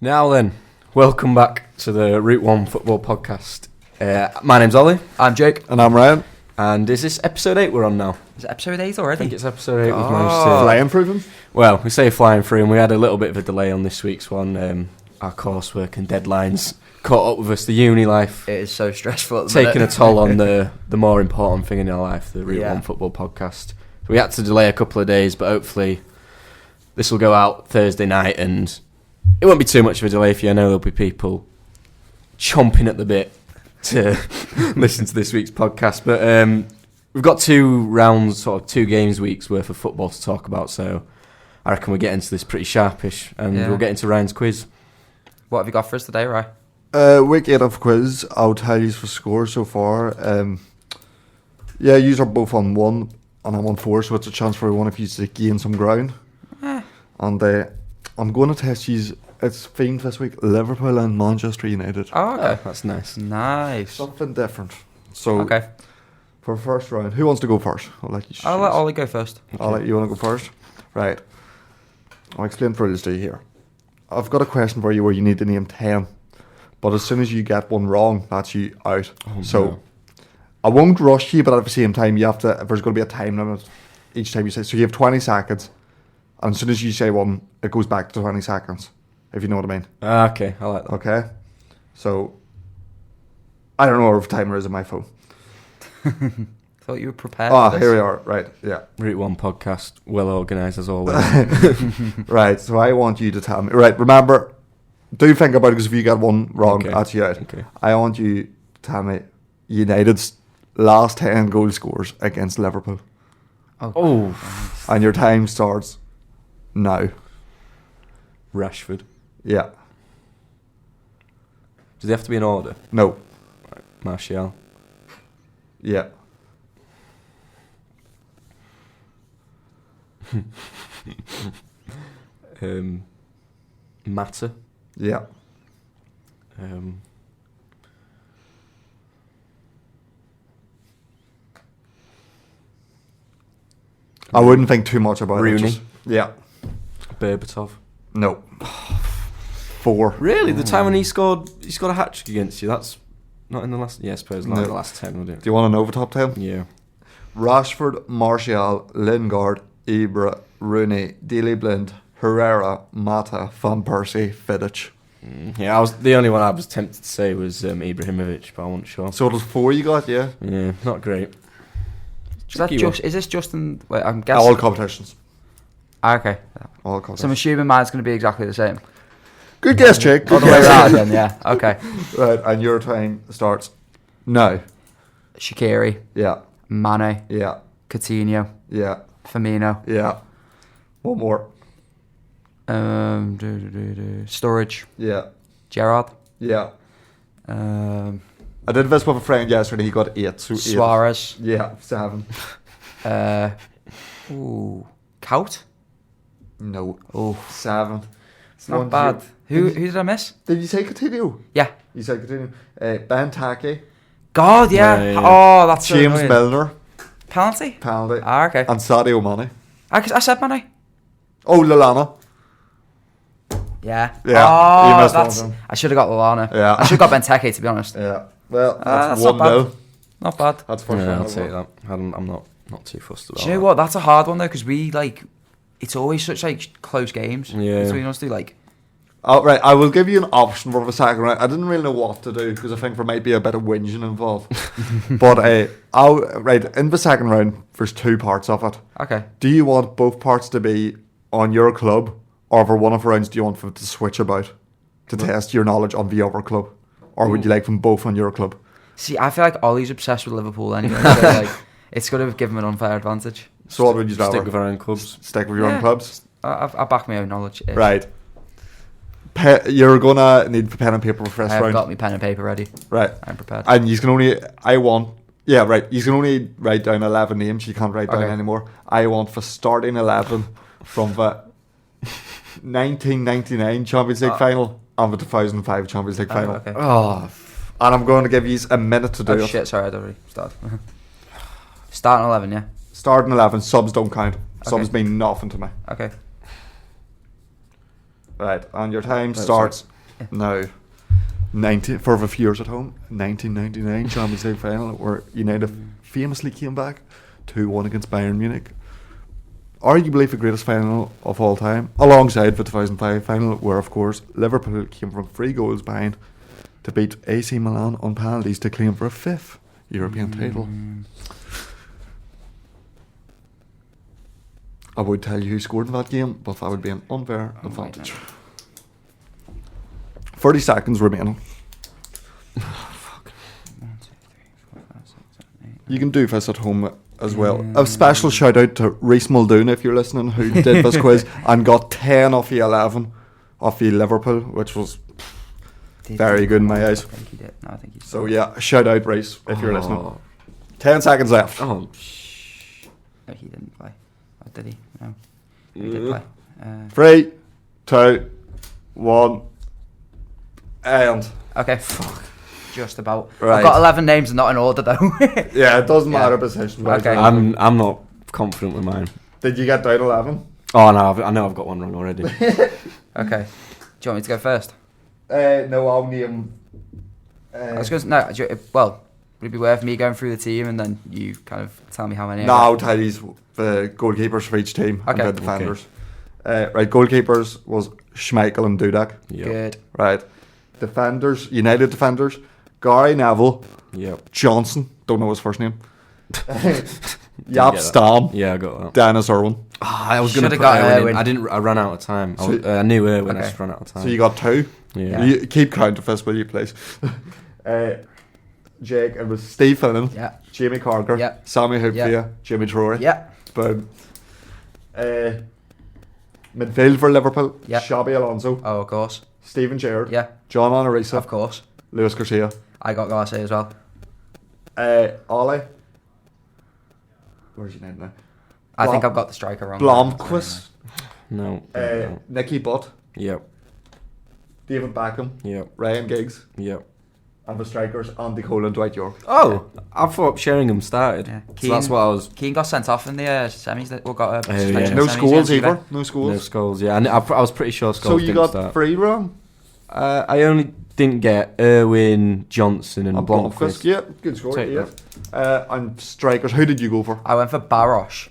Now then, welcome back to the Route 1 Football Podcast. My name's Ollie. I'm Jake. And I'm Ryan. And is this episode 8 we're on now? Is it episode 8 already? I think it's episode 8 we've managed to... Flying through them? Well, we say flying through, and we had a little bit of a delay on this week's one. Our coursework and deadlines caught up with us, the uni life. It is so stressful at the Taking minute. a toll on the more important thing in our life, the Route 1 Football Podcast. So we had to delay a couple of days, but hopefully this will go out Thursday night, and it won't be too much of a delay for you. I know there'll be people chomping at the bit to listen to this week's podcast, but we've got 2 rounds, sort of 2 games weeks worth of football to talk about, so I reckon we'll get into this pretty sharpish, and we'll get into Ryan's quiz. What have you got for us today, Ryan? Week 8 of quiz. I'll tell you for scores so far. You are both on 1 and I'm on 4, so it's a chance for one of you to gain some ground. And I'm going to test you. It's themed this week: Liverpool and Manchester United. Oh, okay. That's nice. Nice. Something different. So, Okay. for first round, who wants to go first? I'll let you choose. I'll let Ollie go first. I'll let you want to go first. Right. I'll explain the rules to you here. I've got a question for you where you need to name 10. But as soon as you get one wrong, that's you out. Oh, so no. I won't rush you, but at the same time, you have to. There's going to be a time limit each time you say. So you have 20 seconds, and as soon as you say one, it goes back to 20 seconds. If you know what I mean. Okay, I like that. Okay. So I don't know what the timer is on my phone. Thought you were prepared. Ah, for this. here we are. Right. Yeah. Route 1 Podcast, well organised as always. Right. So I want you to tell me. Right. Remember, do think about it, because if you get one wrong, Okay. that's you out. Okay. I want you to tell me United's last 10 goal scores against Liverpool. Oh, And your time starts now. Rashford. Yeah. Does he have to be in order? No. Martial. Yeah. Mata. Yeah. I wouldn't think too much about Rooney. it. Yeah. Berbatov. No. 4. Really? The time when he scored a hat-trick against you? That's not in the last... Yeah, I suppose not No. in the last 10, would it? Do you want to know the top 10? Yeah. Rashford, Martial, Lingard, Ibra, Rooney, Daley Blind, Herrera, Mata, Van Persie, Vidic. Yeah, the only one I was tempted to say was Ibrahimovic, but I wasn't sure. So it was 4 you got, yeah? Yeah, not great. Is this just in... Wait, I'm guessing... All competitions. Okay. All So I'm competitions. assuming mine's going to be exactly the same. Good guess, Jake. All Good the way guess. around then, yeah. Okay. Right, and your time starts now. Shaqiri, Yeah, Mane, yeah, Coutinho, yeah, Firmino, yeah. One more. Storage, Yeah, Gerrard, yeah. um, I did this with a friend yesterday. He got 8. So 8. Suarez, Yeah, 7. Kaut. No. Oh, 7. it's not bad. Who did I miss? Did you say Coutinho? Yeah. You said Coutinho. Benteke, God, yeah. Yeah. Oh, that's so James annoying. Milner, Penalty. penalty, Ah, okay. and Sadio Mane. I said Mane. Oh, Lallana. Yeah. Yeah, Oh, you missed one that's. of them. I should have got Lallana. Yeah. I should have got Benteke, to be honest. Yeah. Well, That's that's not 1-0. Not bad. That's first Yeah, round. I'll take that. I'm not too fussed about Do you know that. what? That's a hard one though, because it's always such close games. Yeah. So we must do Oh, right, I will give you an option for the second round. I didn't really know what to do, because I think there might be a bit of whinging involved. But in the second round, there's 2 parts of it. Okay. Do you want both parts to be on your club, or for one of the rounds do you want them to switch about to test your knowledge on the other club, or would you like them both on your club? See, I feel like Ollie's obsessed with Liverpool anyway. So it's going to give him an unfair advantage. So what would you rather? Stick with our own clubs. Stick with your own Yeah. clubs. I back my own knowledge. Right. You're gonna need the pen and paper for I first have round. got my pen and paper ready. Right. I'm prepared. And you can only. You can only write down 11 names. You can't write down Okay. anymore. I want the starting 11 from the 1999 Champions League final and the 2005 Champions League final. Okay. Oh, And I'm going to give you a minute to do Oh it. shit! Sorry, I'd already started. Starting 11, yeah. Starting 11. Subs don't count. Subs Okay. mean nothing to me. Okay. Right, and your time starts now. For the viewers at home, 1999 Champions League final, where United famously came back 2-1 against Bayern Munich. Arguably the greatest final of all time, alongside the 2005 final, where of course Liverpool came from 3 goals behind to beat AC Milan on penalties to claim for a 5th European title. I would tell you who scored in that game, but that would be an unfair advantage. 30 seconds remaining. You can do this at home as well. A special shout out to Reece Muldoon, if you're listening, who did this quiz and got 10 off the 11 off the Liverpool, which was very good in my eyes. I think he did. No, I think he did. So yeah, shout out Reece if you're listening. 10 seconds left. Oh, No, he didn't play. Oh, did he? No. He did play. 3, 2, 1, and Okay. Fuck. Just about. Right. I've got 11 names and not in order though. yeah, it doesn't Yeah. matter position. Right? Okay. I'm not confident with mine. Did you get down 11? Oh no, I know I've got one wrong already. Okay. Do you want me to go first? No, I'll name. I was going to, no, well, would it be worth me going through the team and then you kind of tell me how many? No, I'll tell you the goalkeepers for each team Okay. and the defenders. Right, goalkeepers was Schmeichel and Dudek. Yep. Good. Right, defenders, United defenders, Gary Neville, Yep. Johnson, don't know his first name, get Jaap that. Stam, Yeah, I got that. Dennis Irwin. I was going to Should've put got Irwin in. Irwin. I ran out of time. So- I knew Irwin. I Okay. just ran out of time. So you got 2. yeah. You keep count of this, will you please? Jake, it was Steve Finnan, Yeah. Jamie Carragher, Yeah. Sammy Hupia, Yeah. Jimmy Trory. Yeah. Boom. Midfield for Liverpool, Yeah. Xabi Alonso, Oh, of course. Stephen Gerrard, Yeah. John Onorisa, Of course. Luis Garcia, I got Garcia as well. Ollie. Where's your name now? I think Blom- I've got the striker wrong. Blomqvist, No. no. Nicky Butt, Yep. David Beckham, Yep. Ryan Giggs, Yep. and the strikers Andy Cole and Dwight York. Oh, I thought Sheringham started. Yeah. So that's what I was. Keane got sent off in the semis. Well, got a yeah. suspension No in semis schools against either. Juve. No No schools. Scholes, yeah. And I was pretty sure Scholes So you didn't got start. 3 wrong. I only didn't get Irwin, Johnson, and And Blomqvist. Blomqvist. Yeah, good score. Take Yeah. And strikers. Who did you go for? I went for Barosh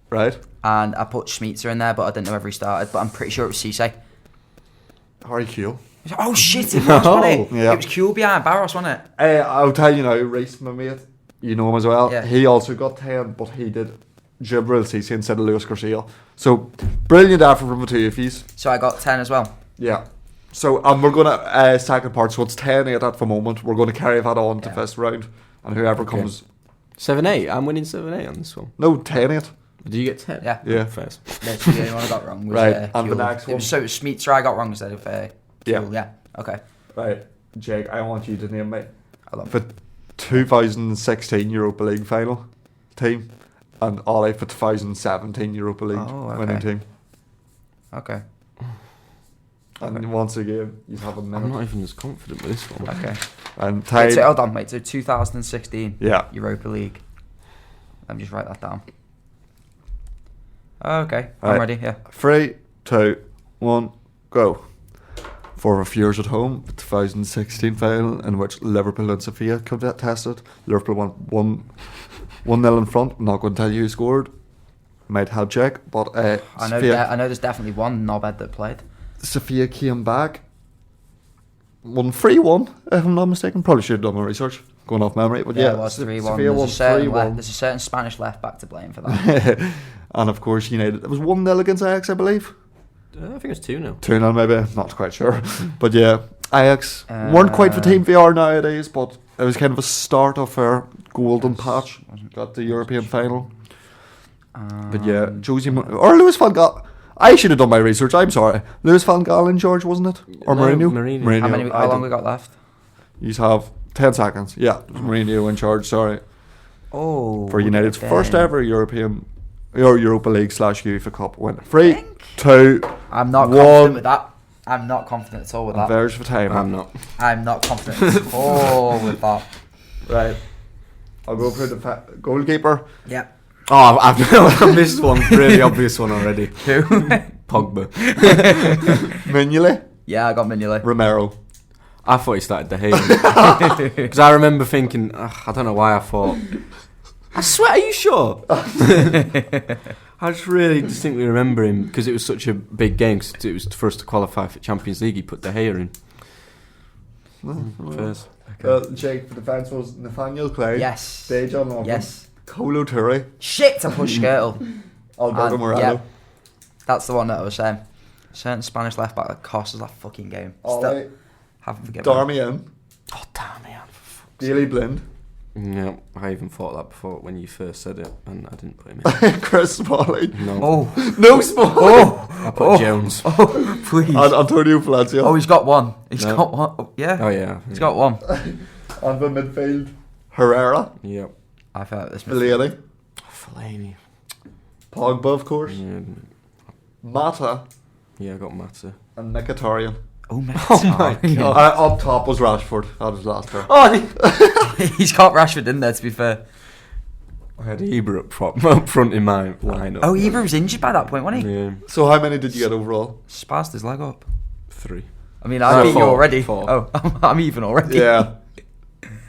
Right. and I put Schmeitzer in there, but I didn't know whether he started. But I'm pretty sure it was Cisse. Harry Kewell. Oh shit! It was, wasn't it? Yeah. It was Kuhl behind Barros, wasn't it? I'll tell you now, Reece, my mate, you know him as well. Yeah. He also got 10, but he did Jibril Cisse instead of Luis Garcia. So, brilliant effort from the two of you. So I got 10 as well. Yeah. So, and we're going to, second part, so it's 10-8 at the moment. We're going to carry that on to Yeah. first round. And whoever comes... 7-8. I'm winning 7-8 on this one. No, 10-8. Did you get 10? Yeah. Yeah. First. Literally the only one I got wrong was Right, and the Kuhl. next It was, one? so it was Schmeitzer I got wrong instead of Yeah. Kuhl. Yeah. Okay. Right, Jake, I want you to name me I love the 2016 Europa League final team and Ollie for 2017 Europa League Oh, winning okay. team. Okay. And once again, you have a I'm minute. not even as confident with this one. Okay. And Wait, time. so, hold on, mate. So 2016 Yeah. Europa League. Let me just write that down. Okay. Right. I'm ready. Yeah. 3, 2, 1, go. For the viewers at home, the 2016 final in which Liverpool and Sofia contested. Liverpool won 1-0 in front. I'm not going to tell you who scored. Might help check, but I know. Sofia, I know. There's definitely one knobhead that played. Sofia came back, won 3-1, if I'm not mistaken. Probably should have done my research, going off memory. But yeah, it was 3-1. Sofia won 3-1. There's a certain Spanish left back to blame for that. And of course, United. It was 1-0 against Ajax, I believe. I think it's 2-0. 2-0 maybe, not quite sure. But yeah, Ajax weren't quite the team they are nowadays, but it was kind of a start of their golden patch. Got the European final. But yeah, Josie or Lewis van Gaal. I should have done my research. I'm sorry. Lewis van Gaal in charge, wasn't it? Or No, Mourinho? Mourinho. How long we got left? You have 10 seconds. Yeah, it was Mourinho in charge. Sorry, Oh. for United's okay. first ever Europa League / UEFA Cup win. 3, 2. I'm not One. confident with that. I'm not confident at all with And that. there's the time. I'm not. I'm not confident at all with that. Right. I'll go for the goalkeeper. Yeah. Oh, I've missed one. Really obvious one already. Who? Pogba. Mignolet. Yeah, I got Mignolet. Romero. I thought he started De Gea. Because I remember thinking, I don't know why I thought. I swear, are you sure? I just really distinctly remember him because it was such a big game. Cause it was for us to qualify for Champions League. He put De Gea in first. Jake, for defence was Nathaniel Clay. Yes. Dejan Lovren. Yes. Kolo Toure. Shit to push Skirtle. Alberto Moreno. Yeah, that's the one that I was saying. Certain Spanish left back that cost us that fucking game. Olly. Haven't forgiven. Darmian. Oh, damn it. Daley Blind. Yeah, I even thought that before when you first said it, and I didn't put him in. Chris Smalling. No. Oh. No Smalling. Oh. I put Jones. Oh, please. Antonio Palacio. Oh, he's got one. He's No. got one. Oh, yeah. Oh, yeah. He's got one. And the midfield. Herrera. Yep. I felt this. Delaney. Fellaini. Pogba, of course. Yeah, Mata. I got Mata. And Mkhitaryan. Oh my God. Up top was Rashford. That was last turn. Oh, He's got Rashford in there, to be fair. I had Ibra up front in my lineup. Oh, Ibra was injured by that point, wasn't he? Yeah, So how many did you get overall? Spazzed his leg up. 3. I mean, I beat you Four. already. 4. Oh, I'm even already. Yeah.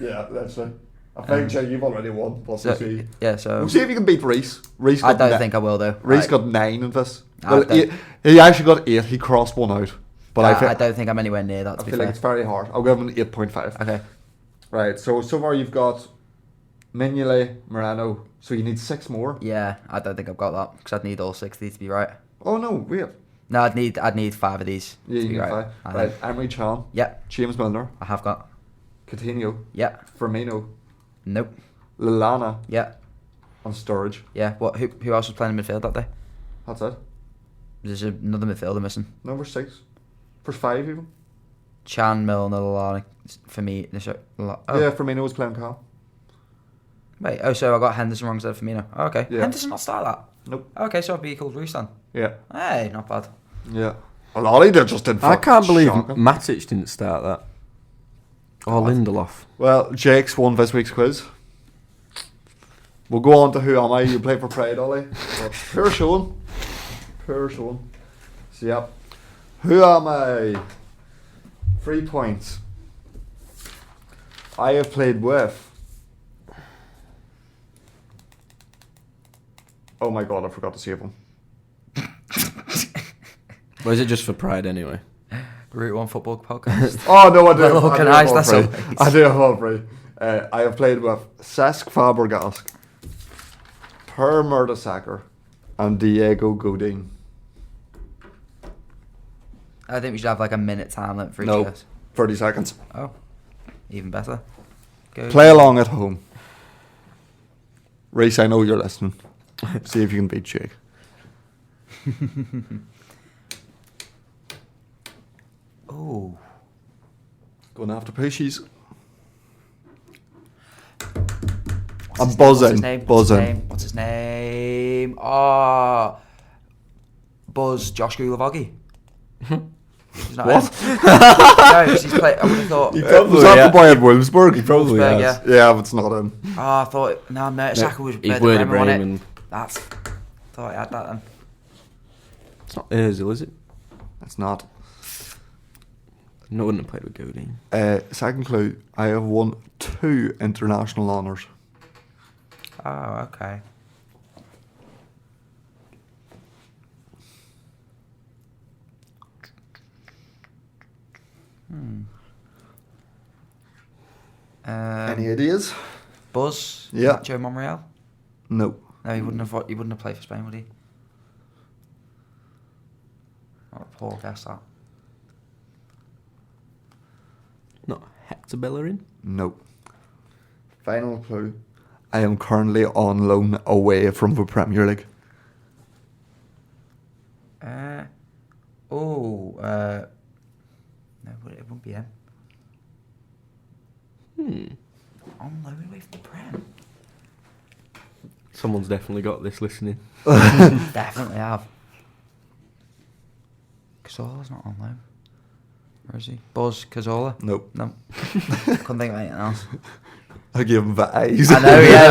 Yeah, that's it. I think Jay, you've already won. But So, we'll see. yeah, so We'll see if you can beat Reece. Reece I got don't think I will though. Reece got 9 in this. I Well, don't- he actually got 8. He crossed one out. But I don't think I'm anywhere near that. To I be feel fair. like it's very hard. I'll give him an 8.5. Okay. Right, so far you've got Mignolet, Moreno. So you need 6 more. Yeah, I don't think I've got that because I'd need all 60 to be right. Oh no, wait. No, I'd need 5 of these Yeah, to you be need right. 5. Right, Emery Chan, Yep, James Milner, I have got. Coutinho, Yep. Firmino, Nope. Lallana, Yep. and Sturridge. Yeah. What? Who else was playing in midfield that day? That's it. There's another midfielder missing. Number 6. First 5 even. Chan, Milner, Lallana, for me. Oh. Yeah, Firmino was playing Cal. Wait. Oh, so I got Henderson wrong instead of Firmino. Oh, okay. Yeah. Henderson not start that. Nope. Okay, so I'd be equal to Reece then. Yeah. Hey, not bad. Yeah. Well, Olly did just did I can't believe shocking. Matic didn't start that. Or Lindelof. Well, Jake's won this week's quiz. We'll go on to Who Am I? You play for Pride, Ollie. But pure showing. Pure showing. So, yep. Who am I? 3 points. I have played with. Oh my god, I forgot to save him. Or is it just for pride anyway? Route 1 Football Podcast. Oh no, I do. Well I do organised, have all that's three. always. I do have all 3. I have played with Cesc Fabregas, Per Mertesacker, and Diego Godin. I think we should have like a minute time limit for each No, of us. 30 seconds. Oh, even better. Go. Play along at home. Reece, I know you're listening. See if you can beat Jake. Oh. Going after pushies. What's I'm his buzzing. name? Buzzing. What's his name? Oh. Buzz Josh Goulavagi. He's not What? him. No, 'cause he's played. I would have thought. Was probably, that yeah. the boy at Wolfsburg? He probably Wolfsburg, has. yeah. Yeah, but it's not him. Oh, I thought. No, Mertesacker was He's better Werder than Bremen, Bremen. wasn't it? That's. Thought I had that then. It's not Ozil, is it? It's not. No, I wouldn't have played with Godin. Second clue. I have won 2 international honours. Oh, okay. Any ideas? Buzz. Yeah. Nacho Monreal. No. No, he wouldn't have. He wouldn't have played for Spain, would he? What a poor guess that. Not Hector Bellerin? No. Final clue. I am currently on loan away from the Premier League. No, it wouldn't be him. On loan away from the Prem. Someone's definitely got this listening. Definitely have. Casola's not on loan. Where is he? Buzz Cazorla? Nope. No. Couldn't think of anything else. I gave him the eyes. I know, yeah,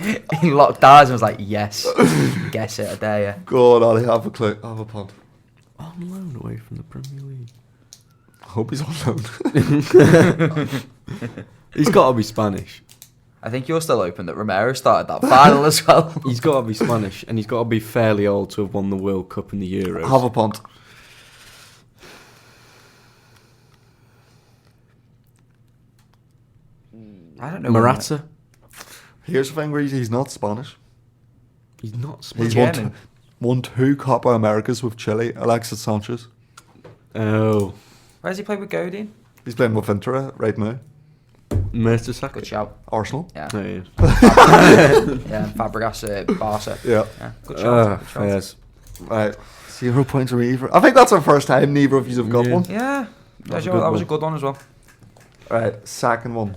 literally. He locked eyes and was like, yes. Guess it, I dare you. Go on, Ollie, have a clue. Have a punt. On loan away from the Premier League. I hope he's on loan. He's got to be Spanish. I think you're still open that Romero started that final as well. He's got to be Spanish, and he's got to be fairly old to have won the World Cup and the Euros. Have a punt. I don't know. Morata. Here's the thing where he's not Spanish. He's not Spanish. He's German. won 2 Copa Americas with Chile. Alexis Sanchez. Oh, Where's he played with Godin? He's playing with Inter right now. Mertesacker. Good shout. Arsenal. Yeah. Oh, yeah. Yeah, Fabregas, Barca. Yeah. Good shout. Good shout. Fairs. Right. 0 points for me. I think that's the first time neither of you have got Yeah. one. Yeah, That that was was a a good good one as well. Right. Second one.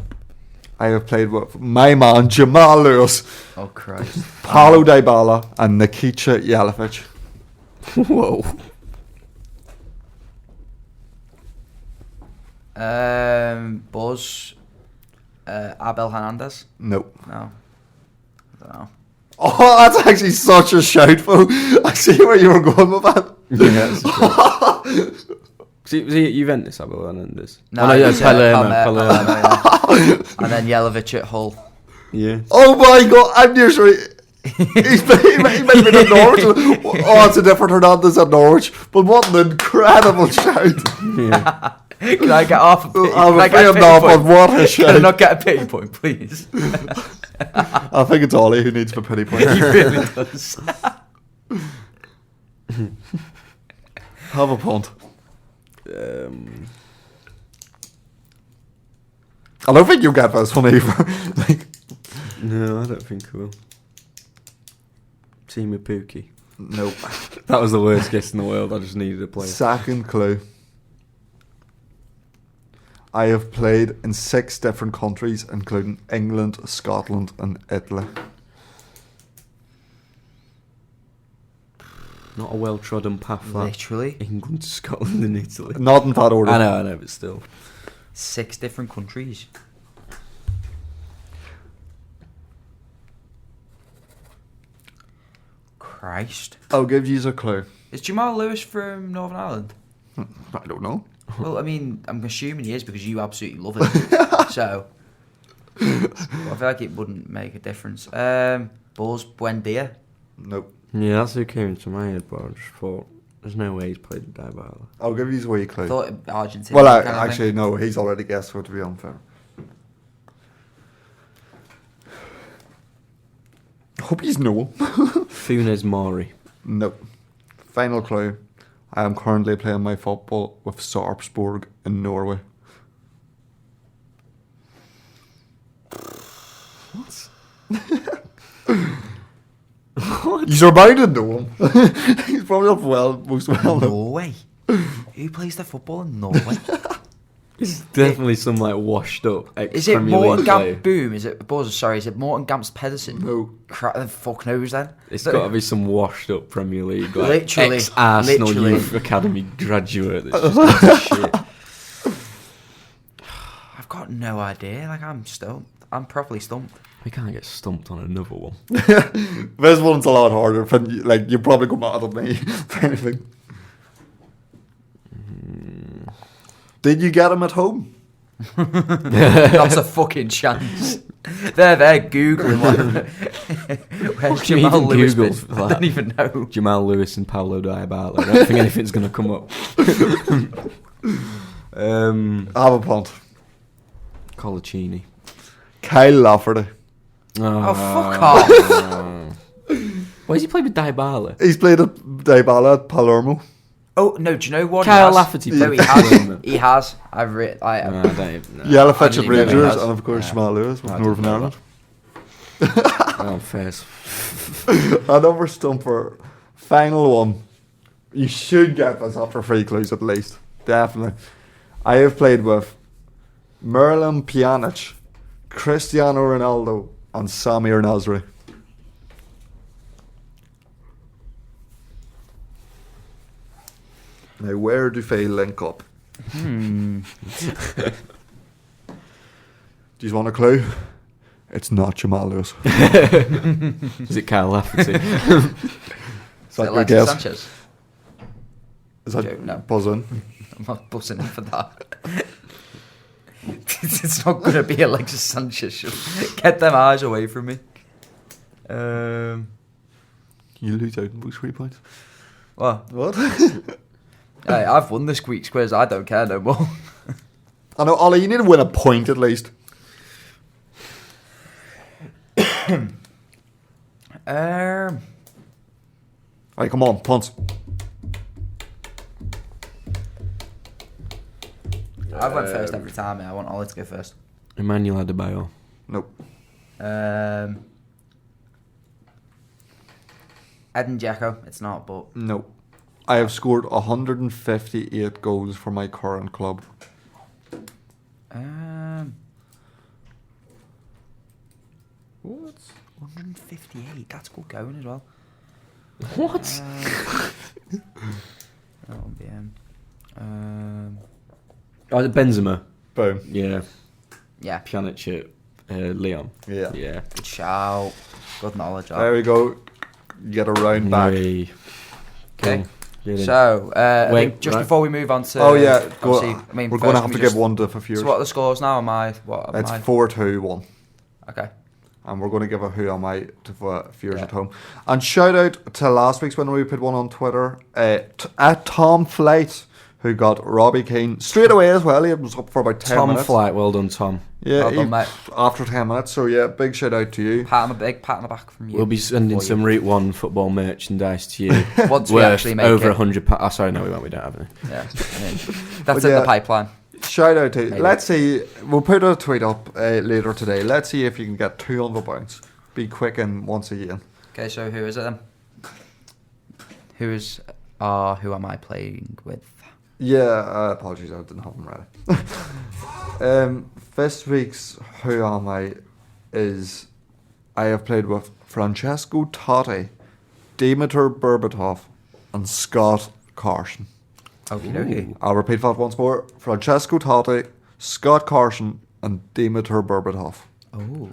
I have played with my man Jamal Lewis, Oh, Christ. Paulo Dybala, and Nikita Jelavic. Whoa. Buzz, Abel Hernandez. Nope. No, I don't know. Oh, that's actually such a shout, Phil. I see where you were going with that. Yeah, was he at Juventus, Abel Hernandez? No, Oh, no, yeah, he's, Palermo. yeah. And then Jelavic at Hull. Yeah. Oh my god, I'm near sure he might have been at Norwich. Oh, it's a different Hernandez at Norwich. But what an incredible shout. Yeah. Can I get half a pity? I'm Can I get afraid a I'm pity not, point? but what a Can I shout. not get a pity point, please? I think it's Ollie who needs the pity point. He really does. Have a punt. I don't think you get this one either. Like, No, I don't think I will. Team Pookie. nope. That was the worst guess in the world. I just needed a player. Second clue. I have played in 6 different countries, including England, Scotland, and Italy. Not a well-trodden path. That. Literally. England, Scotland, and Italy. Not in that order. I know, but still. 6 different countries. Christ. I'll give you a clue. Is Jamal Lewis from Northern Ireland? I don't know. Well, I mean, I'm assuming he is because you absolutely love him. So, I feel like it wouldn't make a difference. Buzz Buendia. Nope. Yeah, that's who came into my head, but I just thought, there's no way he's played with Dybala. I'll give you a wee clue. Thought Argentina. Well, kind of thing. actually, no. He's already guessed, so to be unfair. I hope he's no. Funes Mori. Nope. Final clue. I am currently playing my football with Sarpsborg in Norway. What? You're bound to know him. He's probably not most well known. Norway. Who plays the football in Norway? It's definitely some like washed up ex Is it Premier Morten League player. Gamp Boom? Is it Buzz? Sorry, is it Morten Gamps Pedersen? No. Fuck knows then. It's got to be some washed up Premier League, like Literally, ex-Arsenal literally. Youth Academy graduate that's just into shit. I've got no idea. Like I'm stumped. I'm properly stumped. We can't get stumped on another one. This one's a lot harder. Like, you probably come out of me for anything. Did you get him at home? Not a fucking chance. They're Googling one. Where's you Jamal even Lewis? Googled been? for I that? don't even know. Jamal Lewis and Paulo Dybala. I don't think anything's going to come up. Have a punt. Colaccini. Kyle Lafferty. Oh, fuck off. Why has he played with Dybala? He's played at Dybala at Palermo. Oh, no, do you know what Kyle he has? Lafferty No, played he has. Palermo. He has. I've written... No, I don't even know. Jelavic I at didn't even know he Rangers, has. and of course Yeah. Jamal Lewis with I didn't Northern know Ireland. Oh, fairs. Another stumper. Final one. You should get this after 3 clues at least. Definitely. I have played with Miralem Pjanic, Cristiano Ronaldo, and Samir Nasri. Now, where do they link up? Hmm. Do you want a clue? It's not Jamal Lewis. Is it Kyle Lafferty? Is that your Alexis guess? Sanchez? Is that Joke, no. buzzing? I'm not buzzing in for that. It's not going to be Alexis Sanchez. Get them eyes away from me. You lose out in those 3 points. What? Hey, I've won this week's quiz. I don't care no more. I know, Ollie, you need to win a point at least. Alright, come on, punts. I went first every time. I want Ollie to go first. Emmanuel Adebayo. Nope. Edin Dzeko. It's not, but Nope. I have scored 158 goals for my current club. What? 158. That's good going as well. What? That won't be him. Oh, Benzema. Boom. Yeah. Yeah. Pjanic at Leon. Yeah. Yeah. Good shout. Good knowledge. There we go. You get a round back. Hey. Okay. Get in. So, I Wait, think just right. before we move on to... Oh, yeah. Go, obviously, I mean, we're going to first have to we give one to Fafures. So what are the scores now? It's 4-2-1. Okay. And we're going to give a who am I to Fafures Yeah. at home. And shout out to last week's winner. We put one on Twitter. At Tom Flight, who got Robbie Keane straight away as well. He was up for about 10 Tom minutes. Flight, well done, Tom. Yeah, Well done, mate. after 10 minutes. So, yeah, big shout out to you. Big pat on the back from you. We'll be sending For some you. Route 1 football merchandise to you. Once we worth actually make over it. £100. Oh, sorry, no, we won't. We don't have any. Yeah. I mean, that's But in yeah. the pipeline. Shout out to you. Maybe. Let's see. We'll put a tweet up later today. Let's see if you can get 2 on the bounce. Be quick and once again. Okay, so who is it then? Who am I playing with? Yeah, apologies, I didn't have them ready. This week's Who Am I is I have played with Francesco Totti, Dimitar Berbatov, and Scott Carson. Okay. I'll repeat that once more. Francesco Totti, Scott Carson, and Dimitar Berbatov. Oh.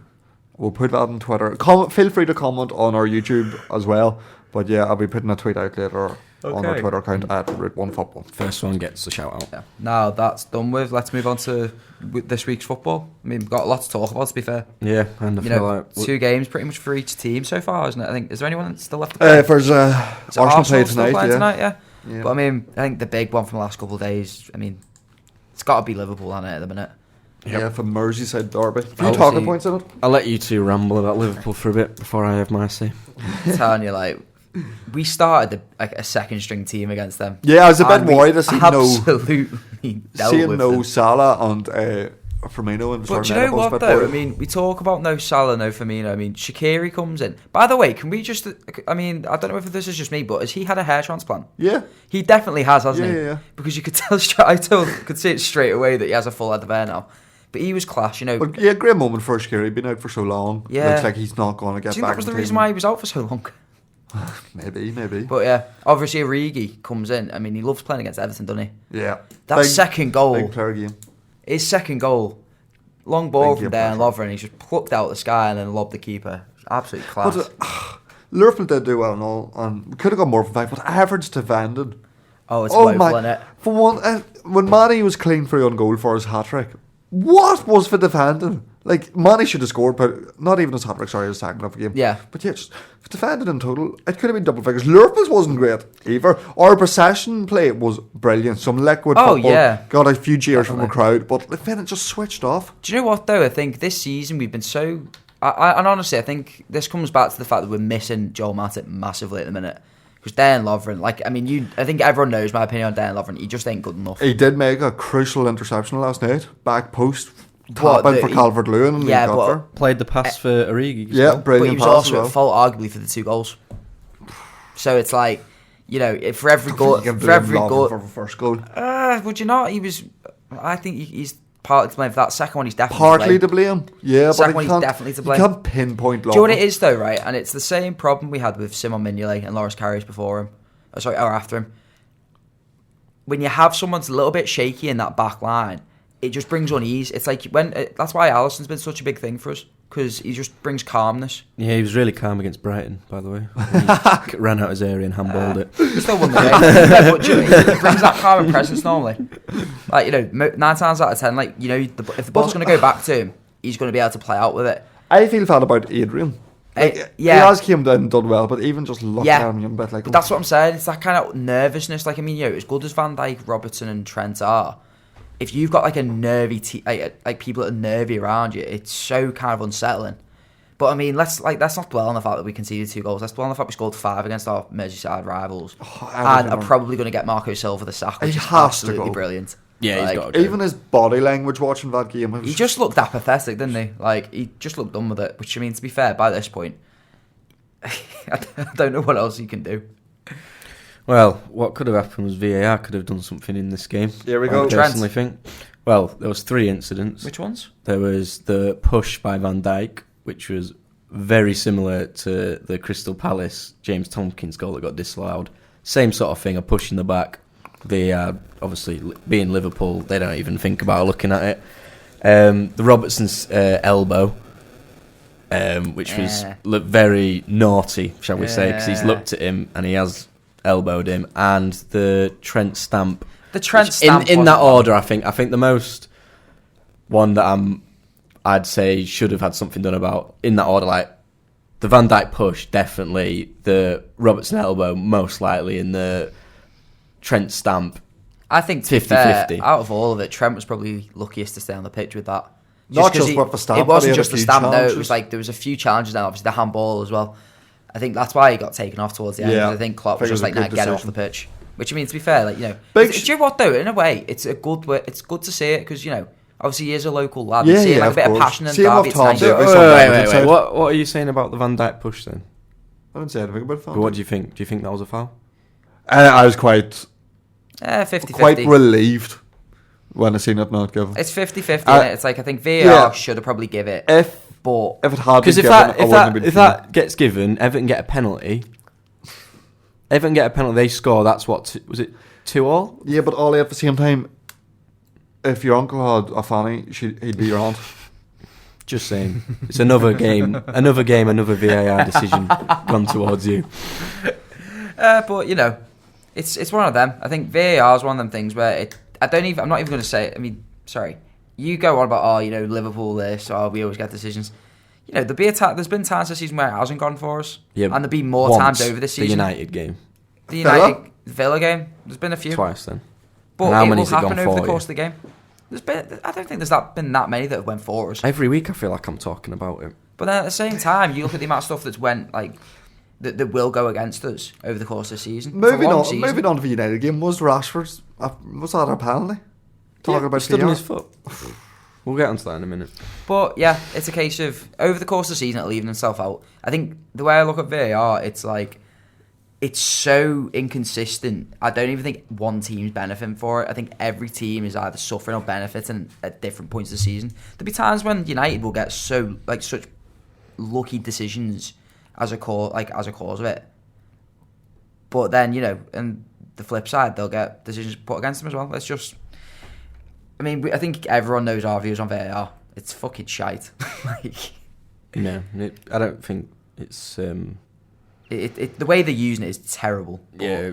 We'll put that on Twitter. Feel free to comment on our YouTube as well. But yeah, I'll be putting a tweet out later on our Twitter account at Route 1 Football. First one gets a shout out. Yeah. Now that's done with. Let's move on to this week's football. I mean, we've got a lot to talk about, to be fair. Yeah, and I feel like 2 games pretty much for each team so far, isn't it? I think. Is there anyone still left to play? There's Is Arsenal play still tonight, playing yeah. tonight, yeah. Yeah. But I mean, I think the big one from the last couple of days, I mean, it's got to be Liverpool on it at the minute. Yeah, for Merseyside derby. A few Obviously- talking points in it. I'll let you two ramble about Liverpool for a bit before I have my say. I'm telling you, like, we started a second string team against them. Yeah, I was a bit And we worried to see absolutely dealt seeing with no them. Salah and Firmino in the But starting do you know lineup was a what bit though? worried. I mean, we talk about no Salah, no Firmino. I mean, Shaqiri comes in. By the way, can we just? I mean, I don't know if this is just me, but has he had a hair transplant? Yeah. He definitely has, hasn't he? Yeah. Because you could tell. Could see it straight away that he has a full head of hair now. But he was class, you know. But yeah, great moment for Shaqiri. He's been out for so long. Yeah. Looks like he's not going to get Do you think back. that was the in reason team. why he was out for so long? Maybe. But yeah, obviously Origi comes in. I mean, he loves playing against Everton, doesn't he? Yeah. That second goal, Big player game. his second goal, long ball Big from game Dan pressure. Lovren, he's just plucked out the sky and then lobbed the keeper. Absolute class. But Liverpool did do well and all, and we could have got more from 5, but average to Vanden. it's Oh woeful, my! isn't it? For one, when Manny was clean through on goal for his hat trick, what was for defending? Like Manny should have scored, but not even his hat trick. Sorry, his second of the game. Yeah. But yeah, just for defending in total, it could have been double figures. Liverpool's wasn't great either. Our possession play was brilliant. Some liquid Oh, football. yeah. Got a few cheers from the Definitely. crowd, but then it just switched off. Do you know what though? I think this season we've been so. And honestly, I think this comes back to the fact that we're missing Joel Matip massively at the minute. Because Dan Lovren, I think everyone knows my opinion on Dan Lovren. He just ain't good enough. He did make a crucial interception last night, back post, What, tapping for Calvert-Lewin, and yeah, he got but- there. Played the pass for Origi. Yeah, But brilliant he was pass also as well. at fault, arguably, for the 2 goals. So it's like, for every goal, You can for blame every Lovren goal, for the first goal. would you not? I think he's partly to blame for that. Second one, he's definitely Partly to to blame, yeah, Second but one, he he's can't, definitely to blame. You can't pinpoint Lovren. Do you know what it is though, right? And it's the same problem we had with Simon Mignolet and Loris Karius before him. Or after him. when you have someone's a little bit shaky in that back line, it just brings unease. It's like that's why Alisson's been such a big thing for us, because he just brings calmness. Yeah, he was really calm against Brighton, by the way. He ran out his area and handballed it. He still won the game. Yeah, but he brings that calm and presence normally. Like, 9 times out of 10, like, if the ball's going to go back to him, he's going to be able to play out with it. I feel bad about Adrian. Like, he has came down and done well, but even just looked at him a bit like... But that's what I'm saying. It's that kind of nervousness. Like, as good as Van Dijk, Robertson and Trent are, if you've got like a nervy like people that are nervy around you, it's so kind of unsettling. But I mean, let's not dwell on the fact that we conceded 2 goals. Let's dwell on the fact we scored 5 against our Merseyside rivals, and are probably going to get Marco Silva the sack, which is absolutely brilliant. Yeah, he's got to. Even his body language watching that game, he just looked apathetic, didn't he? Like, he just looked done with it. Which, I mean, to be fair, by this point, I don't know what else he can do. Well, what could have happened was VAR could have done something in this game. Here we go. I personally think. Well, there was 3 incidents. Which ones? There was the push by Van Dijk, which was very similar to the Crystal Palace James Tompkins goal that got disallowed. Same sort of thing, a push in the back. They obviously, being Liverpool, they don't even think about looking at it. The Robertson's elbow, which was very naughty, shall we say, because he's looked at him and he has elbowed him, and the Trent stamp. The Trent stamp in that order, I think the most one that I'd say should have had something done about in that order, like the Van Dijk push, definitely, the Robertson elbow, most likely, and the Trent stamp. I think, to 50-50. Out of all of it, Trent was probably luckiest to stay on the pitch with that. Not just with the stamp. It wasn't just the stamp, though. It was like there was a few challenges, and obviously the handball as well. I think that's why he got taken off towards the end. I think Klopp was just like, get off the pitch. Which, I mean, to be fair, do you know what though? In a way, it's good to see it, because obviously he is a local lad. Yeah, see a bit of passion and Derby. Wait. What are you saying about the Van Dijk push then? I didn't say anything about that. What do you think? Do you think that was a foul? I was quite 50-50. Quite relieved when I seen it not given. It's 50-50. It's like, I think VAR should have probably give it. If it had been given, if that gets given, Everton get a penalty. They score. That's what was it? 2-2? Yeah, but Olly, at the same time, if your uncle had a fanny, he'd be your aunt. Just saying, it's another game, another VAR decision gone towards you. But it's one of them. I think VAR is one of them things where I'm not even going to say it. I mean, sorry. You go on about, Liverpool this, we always get decisions. There's been times this season where it hasn't gone for us. Yeah, and there'll be more times over this season. The United game. The United Villa game. There's been a few. Twice then. But it will happen over the course of the game. I don't think there's been that many that have went for us. Every week I feel like I'm talking about it. But then at the same time, you look at the amount of stuff that's went, that will go against us over the course of the season. Moving on to the United game, was Rashford's... Was that a penalty? Talking about stood on his foot. We'll get onto that in a minute. But yeah, it's a case of over the course of the season, it'll even itself out. I think the way I look at VAR, it's like it's so inconsistent. I don't even think one team's benefiting for it. I think every team is either suffering or benefiting at different points of the season. There'll be times when United will get such lucky decisions as a cause of it. But then and the flip side, they'll get decisions put against them as well. I think everyone knows our views on VAR. It's fucking shite. No, I don't think it's... the way they're using it is terrible. Yeah.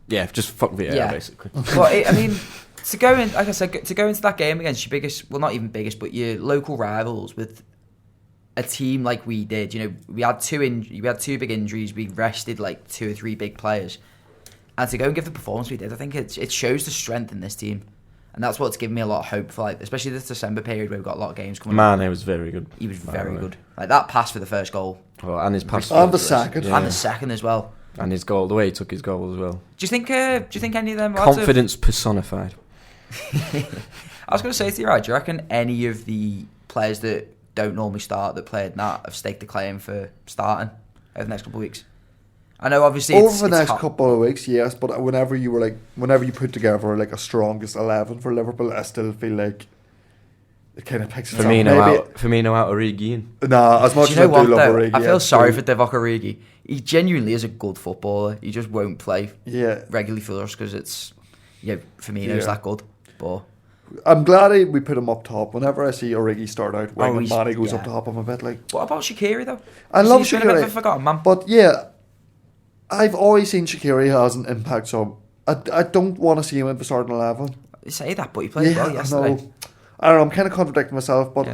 Yeah, just fuck VAR, basically. But, to go in, like I said, to go into that game against your biggest... Well, not even biggest, but your local rivals with a team like we did. We had two big injuries. We rested 2 or 3 big players. And to go and give the performance we did, I think it shows the strength in this team. And that's what's given me a lot of hope for, especially this December period where we've got a lot of games coming up. He was very good. He was very good. That pass for the first goal. Oh, and his pass. And the second. Yeah. And the second as well. And his goal, the way he took his goal as well. Do you think any of them... Confidence personified. I was going to say to you, do you reckon any of the players that don't normally start, that played that, have staked a claim for starting over the next couple of weeks? I know, obviously, over the next couple of weeks, yes. But whenever you put together a strongest 11 for Liverpool, I still feel like it kind of picks Firmino out Origi. Nah, as much as I do love Origi, I feel sorry for Divock Origi. he genuinely is a good footballer. He just won't play regularly for us because it's Firmino's that good. But I'm glad we put him up top. Whenever I see Origi start out, when Manny goes up top, I'm a bit like. What about Shaqiri though? I love Shaqiri. I've forgotten, man. But yeah, I've always seen Shaqiri has an impact. So I don't want to see him in the starting 11. You say that, but he played well yesterday. No. I don't know. I'm kind of contradicting myself, but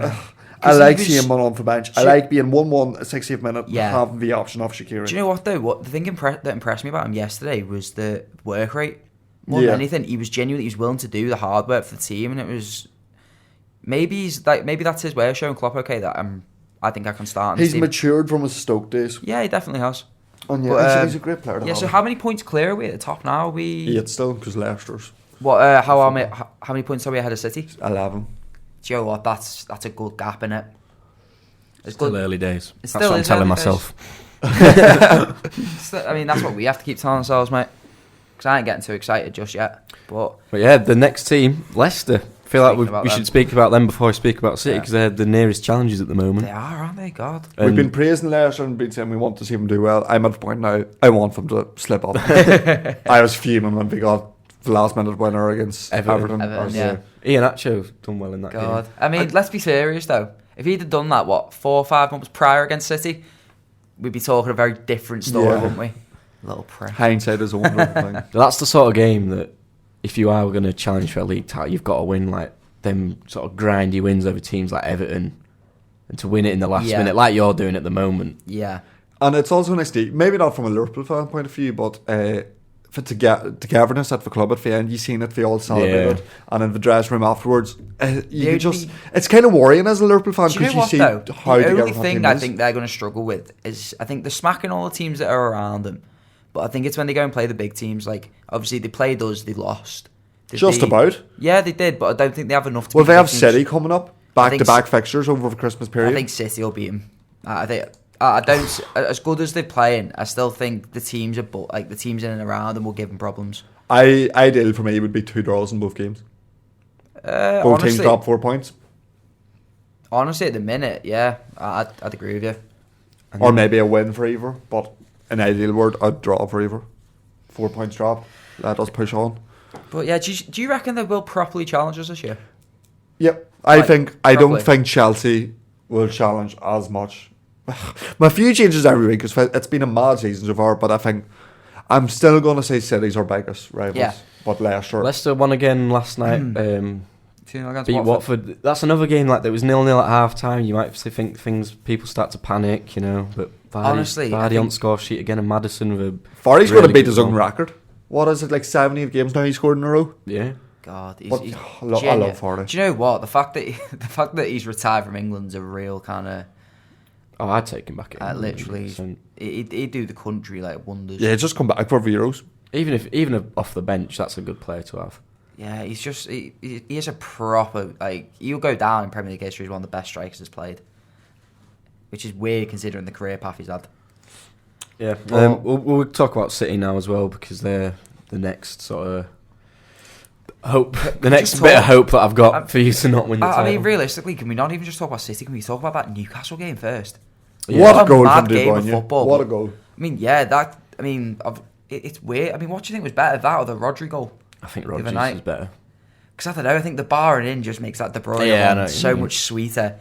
I like seeing him on the bench. I like being 1-1 at 60th minute and having the option of Shaqiri. Do you know what though? What the thing that impressed me about him yesterday was the work rate. More than anything, he was willing to do the hard work for the team, and it was maybe that's his way of showing Klopp that I think I can start. He's matured from his Stoke days. Yeah, he definitely has. And he's a great player. So how many points clear are we at the top now? Are we 8 still because Leicester's. What? How many points are we ahead of City? 11. Do you know what? That's a good gap in it. It's still early days. That's what I'm telling myself. I mean, that's what we have to keep telling ourselves, mate. Because I ain't getting too excited just yet. But yeah, the next team, Leicester. I feel like we should speak about them before we speak about City because they're the nearest challenges at the moment. They are, aren't they? God. We've been praising Leicester and been saying we want to see them do well. I'm at the point now, I want them to slip up. I was fuming when they got the last minute winner against Everton. Ian Acho done well in that game. I mean, let's be serious though. If he'd have done that, 4 or 5 months prior against City, we'd be talking a very different story, wouldn't we? Little prick. Hindsight is a wonderful thing. That's the sort of game that if you are going to challenge for a league title, you've got to win like them sort of grindy wins over teams like Everton, and to win it in the last minute like you're doing at the moment. Yeah. And it's also nice to, maybe not from a Liverpool fan point of view, but for togetherness at the club at the end, you've seen it, they all celebrated, and in the dressing room afterwards, it's kind of worrying as a Liverpool fan because you see how the only thing I think they're going to struggle with is I think they're smacking all the teams that are around them, but I think it's when they go and play the big teams. Like obviously they played us, they lost. About. Yeah, they did, but I don't think they have enough to. Well, they have City coming up, back-to-back fixtures over the Christmas period. I think City will beat them. I don't. As good as they're playing, I still think the teams are the teams in and around them will give them problems. Ideal for me would be 2 draws in both games. Both teams drop 4 points. Honestly, at the minute, yeah, I'd agree with you. Or maybe a win for either, but an ideal word, a draw for either. 4 points drop. Let us push on. But yeah, do you reckon they will properly challenge us this year? Yep, I don't think Chelsea will challenge as much. My few changes every week because it's been a mad season so far, but I think I'm still going to say City's our biggest rivals. Yeah. But Leicester won again last night. Beat Watford. That's another game that was 0-0 at half time. You might think people start to panic, but Vardy on score sheet again, and Maddison with Vardy's going to beat his own record. What is it, like 70 games now he scored in a row? Yeah. God, I love Vardy. Do you know what? The fact that he's retired from England's a real kind of. Oh, I'd take him back. Literally, he'd do the country like wonders. Yeah, just come back for the Euros. Even if off the bench, that's a good player to have. Yeah, he's just he is a proper he'll go down in Premier League history as one of the best strikers has played, which is weird considering the career path he's had. Yeah, we'll talk about City now as well because they're the next sort of hope, the next bit of hope that I've got for you to not win the title. I mean, realistically, can we not even just talk about City? Can we talk about that Newcastle game first? Yeah. What a goal from game of football! What a goal! I mean, yeah, it's weird. I mean, what do you think was better, that or the Rodri goal? I think Rodri's is better. Because I don't know. I think the bar in just makes that De Bruyne one so much sweeter.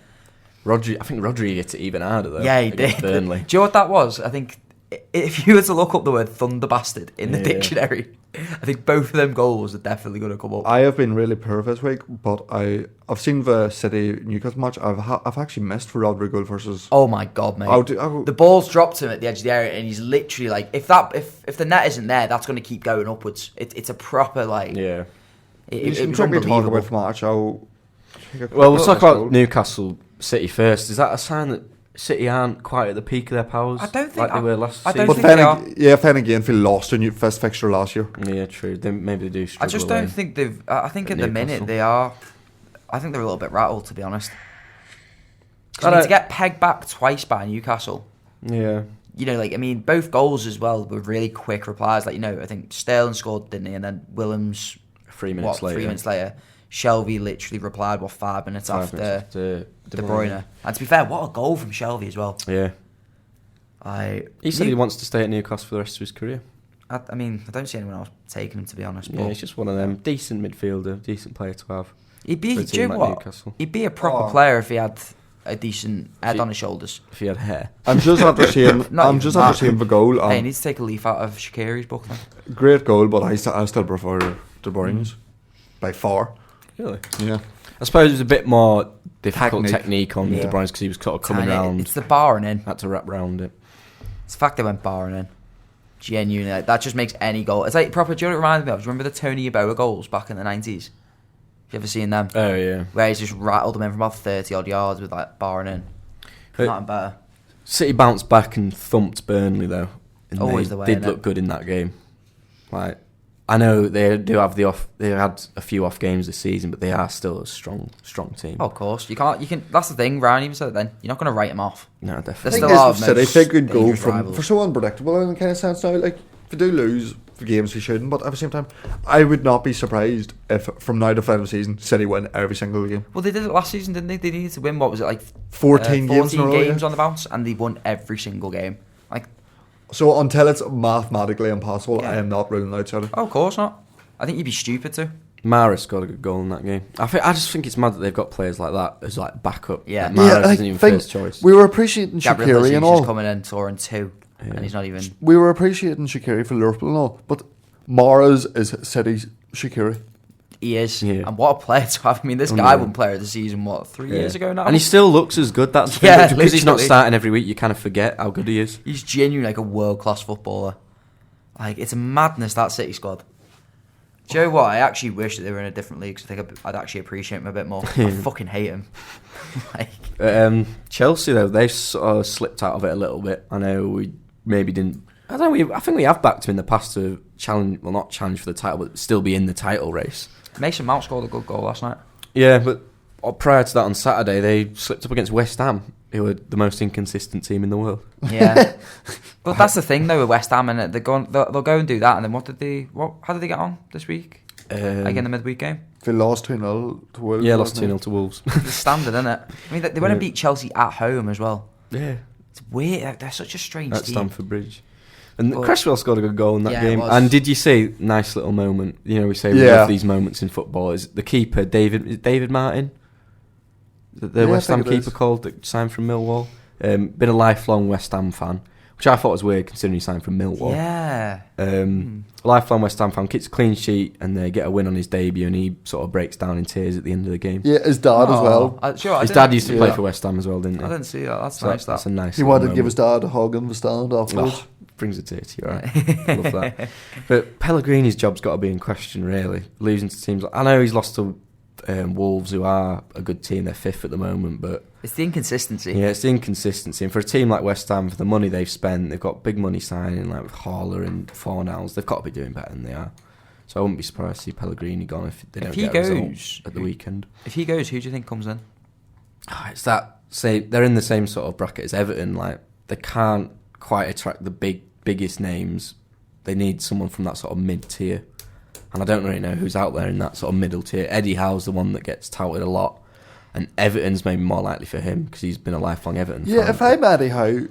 I think Rodri hit it even harder though. Yeah, he did. Burnley. Do you know what that was? I think if you were to look up the word thunder bastard in the dictionary, I think both of them goals are definitely going to come up. I have been really poor this week, but I've seen the City Newcastle match. I've actually missed the Rodri goal versus. Oh my god, mate! The ball's dropped him at the edge of the area, and he's literally like, if the net isn't there, that's going to keep going upwards. It's a proper Yeah. It took me to talk about the match. Well, we'll talk about Newcastle City first. Is that a sign that City aren't quite at the peak of their powers? I don't think they were last season. I don't think they are. Yeah, then again, they lost in first fixture last year. Yeah, true. Maybe they do struggle. I just don't think they've. I think at the minute they are. I think they're a little bit rattled, to be honest. To get pegged back twice by Newcastle. Yeah. Both goals as well were really quick replies. I think Sterling scored, didn't he? And then Willems 3 minutes later. 3 minutes later. Shelvey literally replied 5 minutes after De Bruyne. And to be fair, what a goal from Shelvey as well. Yeah. He said he wants to stay at Newcastle for the rest of his career. I mean, I don't see anyone else taking him, to be honest. Yeah, he's just one of them. Decent midfielder, decent player to have. He'd be, for a do you team know like what? Newcastle. He'd be a proper player if he had a decent head on his shoulders. If he had hair. I'm just after seeing the goal. Hey, he needs to take a leaf out of Shaqiri's book then. Great goal, but I still prefer De Bruyne's by far. Really? Yeah. I suppose it was a bit more difficult technique on De Bruyne's because he was sort of coming around. It's the barring in. Had to wrap round it. It's the fact they went barring in. Genuinely, like, that just makes any goal. It's like proper. Do you know what it reminded me of? Do you remember the Tony Yeboah goals back in the 90s? Have you ever seen them? Oh yeah. Where he's just rattled them in from about 30 odd yards with like barring in. Nothing better. City bounced back and thumped Burnley though. And Always they the way. Did look good in that game. Like, I know they do have They had a few off games this season, but they are still a strong team. Oh, of course, you can. That's the thing. Ryan even said it then. You're not going to write them off. No, I definitely. think City could go dangerous from rivals. for so unpredictable in the kind of sense now. Like, if we do lose the games we shouldn't, but at the same time, I would not be surprised if from now to the end of the season, City win every single game. Well, they did it last season, didn't they? They needed to win. What was it, like 14 games in a row, games on the bounce, and they won every single game. Like, so until it's mathematically impossible, Yeah. I am not ruling out City. oh, of course not. I think you'd be stupid to. Mahrez got a good goal in that game. I just think it's mad that they've got players like that as like backup. Yeah. Like Mahrez I isn't even think first choice. we were appreciating Gabriel Shaqiri Jesus and all. coming in, scoring 2, and he's not even. We were appreciating Shaqiri for Liverpool and all, but Mahrez is City's Shaqiri. He is, Yeah. and what a player to have. I mean, this guy won Player of the Season 3 years ago now, and he still looks as good. That's the Yeah, thing, because he's not literally. starting every week. You kind of forget how good he is. He's genuinely like a world class footballer. Like, it's a madness, that City squad. Do you know what? I actually wish that they were in a different league, because I think I'd actually appreciate him a bit more. I fucking hate him. Like, Chelsea though, they've sort of slipped out of it a little bit. I know we maybe didn't. I don't know. I think we have backed him in the past to challenge, well, not challenge for the title, but still be in the title race. Mason Mount scored a good goal last night. Yeah, but prior to that on Saturday, they slipped up against West Ham, who were the most inconsistent team in the world. Yeah, but that's the thing though with West Ham, and they'll go and do that, and then how did they get on this week? Like in the midweek game? They lost 2-0 to Wolves. Yeah, lost 2-0 to Wolves. The standard, isn't it? I mean, they went and beat Chelsea at home as well. Yeah, It's weird. Like, they're such a strange at team. Stamford Bridge. And But- Cresswell scored a good goal in that Yeah, it game. was. And did you see, nice little moment, you know, we say we Yeah. love these moments in football, is the keeper, David Martin? The Yeah, I West Ham think it keeper is. called that signed from Millwall. Been a lifelong West Ham fan, which I thought was weird considering he signed from Millwall. Yeah. Lifelong West Ham fan, gets a clean sheet and they get a win on his debut and he sort of breaks down in tears at the end of the game. Yeah, his dad as well. His dad used to play for West Ham as well, didn't he? I didn't see that. That's So nice. that's a nice He little wanted to give moment. his dad a hug in the stand afterwards. Oh, brings a tear to your eye. Love that. But Pellegrini's job's got to be in question, really. Losing to teams. I know he's lost to Wolves, who are a good team. They're 5th at the moment, but It's the inconsistency. yeah, it's the inconsistency. And for a team like West Ham, for the money they've spent, they've got big money signing like with Haller and Fornals. They've got to be doing better than they are. So I wouldn't be surprised to see Pellegrini gone if they don't If he get a result goes at the weekend. If he goes, who do you think comes in? It's that, say, they're in the same sort of bracket as Everton. Like, they can't quite attract the biggest names. They need someone from that sort of mid-tier. And I don't really know who's out there in that sort of middle tier. Eddie Howe's the one that gets touted a lot. And Everton's maybe more likely for him because he's been a lifelong Everton fan. Yeah, if I'm Eddie Howe,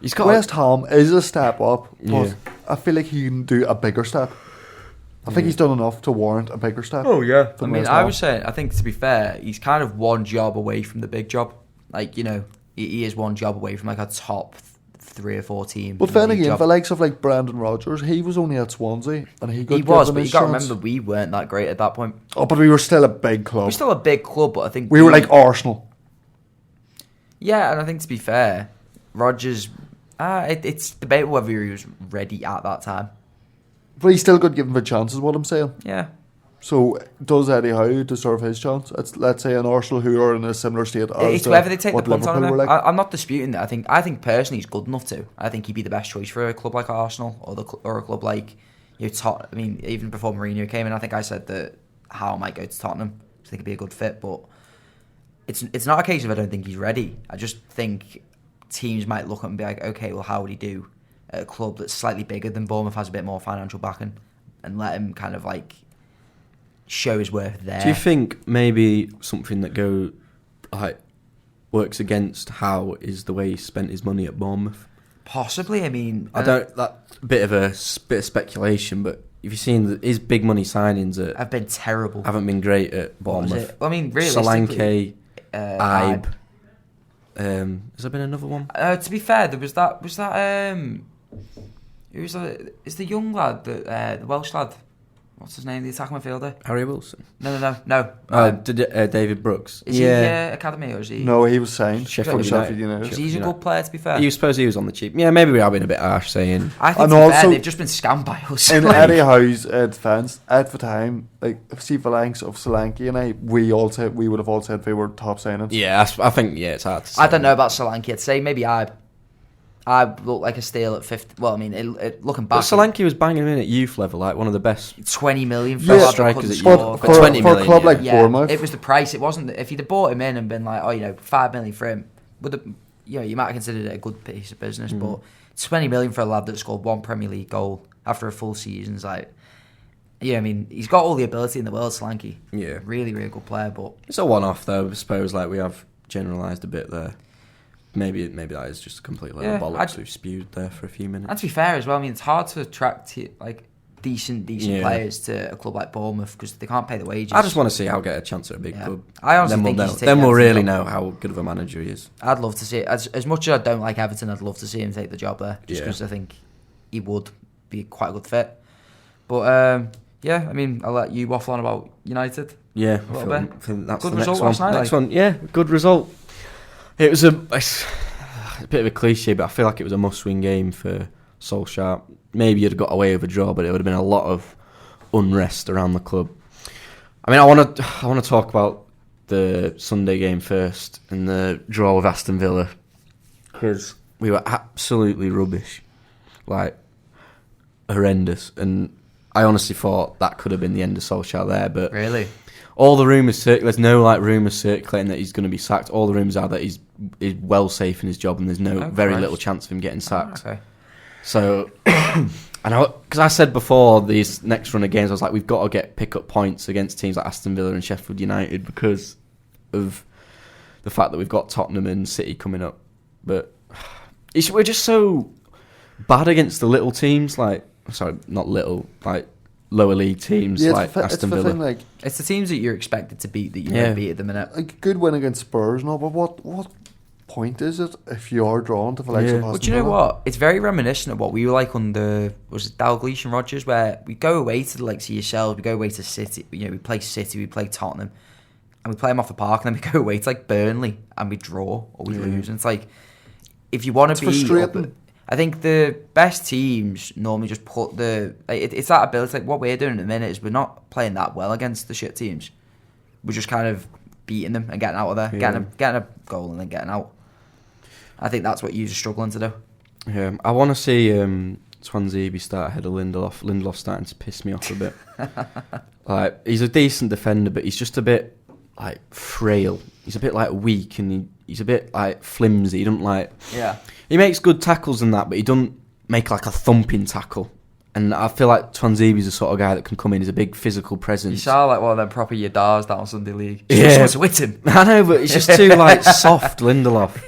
He's got West Ham is a step up, but Yeah. I feel like he can do a bigger step. I think he's done enough to warrant a bigger step. Oh, yeah. I mean, I was saying, I think to be fair, he's kind of one job away from the big job. Like, you know, he is one job away from like a top 3 or 4 team. But in the then league again, job. for likes of like Brandon Rodgers, he was only at Swansea and he got He was, given but you his got to chance. remember we weren't that great at that point. Oh, but we were still a big club. We're still a big club, but I think We were like Arsenal. Yeah, and I think to be fair, Rodgers, it's debatable whether he was ready at that time. But he still got given the chance, is what I'm saying. Yeah. So does Eddie Howe deserve his chance? It's, let's say, an Arsenal who are in a similar state as It's whether they take the what punt on Liverpool him. were like. I'm not disputing that. I think personally he's good enough to. I think he'd be the best choice for a club like Arsenal or a club like Tottenham. I mean, even before Mourinho came in, I think I said that Howe might go to Tottenham. I think it'd be a good fit, but it's not a case of I don't think he's ready. I just think teams might look at him and be like, okay, well, how would he do at a club that's slightly bigger than Bournemouth, has a bit more financial backing, and let him kind of like show his worth there. Do you think maybe something that go like works against Howe is the way he spent his money at Bournemouth. Possibly. I mean, That's a bit of speculation, but if you've seen his big money signings have been terrible. Haven't been great at Bournemouth. Well, I mean, realistically, Solanke, Ibe. Has there been another one? To be fair, there was that. Who was that? Is the young lad, the Welsh lad? What's his name? The attacking midfielder? Harry Wilson? No. David Brooks. Is he academy or is he? No, he was signed. Sheffield United. He's a good player, to be fair. You suppose he was on the cheap? Yeah, maybe we are being a bit harsh saying. I think they've just been scammed by us. In Eddie Howe's defence, at the time, like Steve Valanks of Solanke and we would have all said they were top signings. Yeah, I think it's hard to say. I don't know about Solanke. I'd say maybe Ibe looked like a steal at 50. Well, I mean, looking back, but Solanke was banging him in at youth level, like one of the best 20 million for strikers at youth. For 20 for a million, club like Yeah, Bournemouth. it was the price. It wasn't. If you'd have bought him in and been like, 5 million for him, you might have considered it a good piece of business. But 20 million for a lad that scored one Premier League goal after a full season's like, I mean, he's got all the ability in the world, Solanke. Yeah, really, really good player. But it's a one-off though. I suppose like we have generalised a bit there. Maybe that is just a complete load of bollocks we've spewed there for a few minutes. And to be fair as well, I mean, it's hard to attract like decent players to a club like Bournemouth because they can't pay the wages. I just want to see how get a chance at a big club. I honestly then think we'll he's know. Then we'll really job. know how good of a manager he is. I'd love to see it. As much as I don't like Everton, I'd love to see him take the job there just because I think he would be quite a good fit. But I mean, I'll let you waffle on about United. Yeah, a little bit. I think that's Good the result next one. last night. Next one, yeah, good result. It was a bit of a cliche, but I feel like it was a must-win game for Solskjaer. Maybe you'd have got away with a draw, but it would have been a lot of unrest around the club. I mean, I want to talk about the Sunday game first and the draw with Aston Villa because we were absolutely rubbish, like horrendous, and I honestly thought that could have been the end of Solskjaer there. But really, all the rumours there's no rumours circulating that he's going to be sacked. All the rumours are that he's well safe in his job and there's very little chance of him getting sacked. Okay. So, because I said before these next run of games, I was like, we've got to pick up points against teams like Aston Villa and Sheffield United because of the fact that we've got Tottenham and City coming up. But we're just so bad against the little teams, like lower league teams like Aston Villa. It's the teams that you're expected to beat that you don't beat at the minute. Like a good win against Spurs and all, but what point is it if you are drawn to the likes of Aston Villa? But you know what? It's very reminiscent of what we were like under, was it Dalglish and Rodgers, where we go away to the likes of yourselves, we go away to City, we play City, we play Tottenham, and we play them off the park, and then we go away to like Burnley and we draw or we lose. And it's like, if you want to be frustrating. I think the best teams normally just put it's that ability. Like what we're doing at the minute is we're not playing that well against the shit teams. We're just kind of beating them and getting out of there, getting a goal and then getting out. I think that's what you're struggling to do. Yeah, I want to see Swansea start ahead of Lindelof. Lindelof's starting to piss me off a bit. Like he's a decent defender, but he's just a bit like frail. He's a bit like weak and he's a bit like flimsy. He doesn't like. Yeah. He makes good tackles and that, but he doesn't make like a thumping tackle. And I feel like Swansea's the sort of guy that can come in. He's a big physical presence. You sound like one of them proper Yadars down Sunday League. Yeah, to hit him. I know, but he's just too like soft, Lindelof.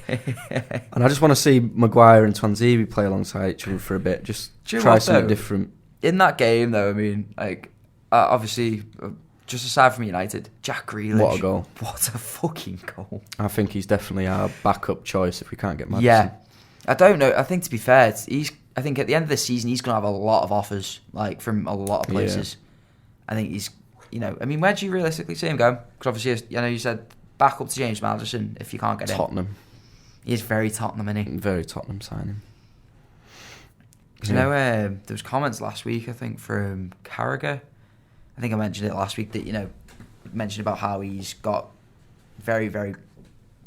And I just want to see Maguire and Swansea play alongside each other for a bit. Just try something different. In that game, though, I mean, like obviously, just aside from United, Jack Grealish. What a goal! What a fucking goal! I think he's definitely our backup choice if we can't get Maddison. Yeah, I don't know. I think to be fair, I think at the end of the season he's going to have a lot of offers, like from a lot of places. Yeah. I think he's, I mean, where do you realistically see him going? Because obviously, you said back up to James Maddison if you can't get Tottenham. him. He is very Tottenham, isn't he? Very Tottenham signing. There was comments last week, I think, from Carragher. I think I mentioned it last week that, mentioned about how he's got very, very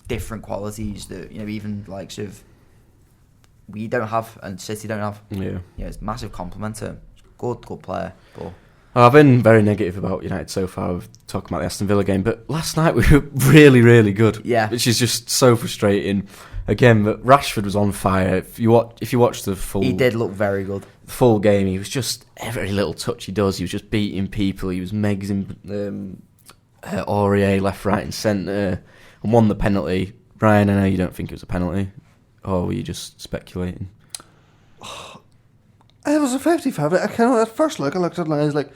different qualities that, even likes of we don't have and City don't have. Yeah. It's a massive compliment to him. Good player. But I've been very negative about United so far with talking about the Aston Villa game, but last night we were really, really good. Yeah. Which is just so frustrating. Again, but Rashford was on fire. If you watch the full... He did look very good. Full game, he was just... Every little touch he does, he was just beating people. He was megsing Aurier left, right and centre and won the penalty. Brian, I know you don't think it was a penalty, or were you just speculating? It was a 50-50. I kind of, at first look, I looked at it and I was like,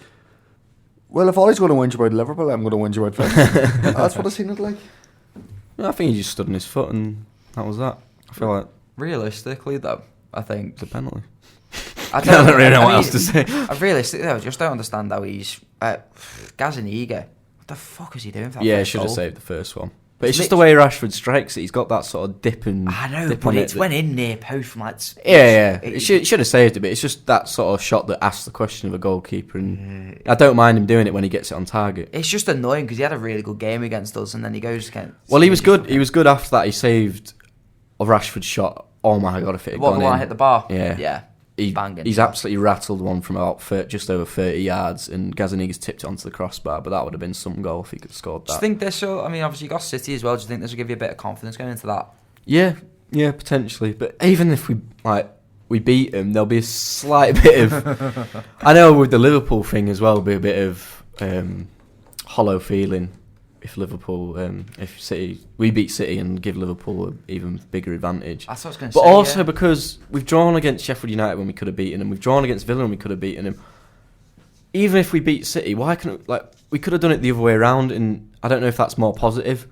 well, if Olly's going to whinge about Liverpool, I'm going to whinge about Finn. That's what I seen it like. No, I think he just stood on his foot and that was that. I feel like Realistically, though, I think it's a penalty. I don't really know what else to say. Realistically, though, I just don't understand how he's Gazaniga. What the fuck is he doing? For that Yeah, first should have goal? saved the first one. But it's just the way Rashford strikes it. He's got that sort of dip and. I know, dip but on it it went in near post from like. Yeah. It should have saved it, but it's just that sort of shot that asks the question of a goalkeeper, and I don't mind him doing it when he gets it on target. It's just annoying because he had a really good game against us, and then he goes against. Well, he was good. He was good after that. He saved a Rashford shot. Oh my god! If it had What, gone the one in, hit the bar? Yeah. Banging. He's absolutely rattled one from about just over 30 yards, and Gazaniga's tipped it onto the crossbar, but that would have been some goal if he could have scored that. Do you think this will, I mean, obviously you got City as well, do you think this will give you a bit of confidence going into that? Yeah, potentially. But even if we beat them, there'll be a slight bit of... I know with the Liverpool thing as well, there'll be a bit of hollow feeling if Liverpool, if City, we beat City and give Liverpool an even bigger advantage. That's what I was going to say. But also because we've drawn against Sheffield United when we could have beaten them, we've drawn against Villa when we could have beaten them. Even if we beat City, why can't we could have done it the other way around? And I don't know if that's more positive.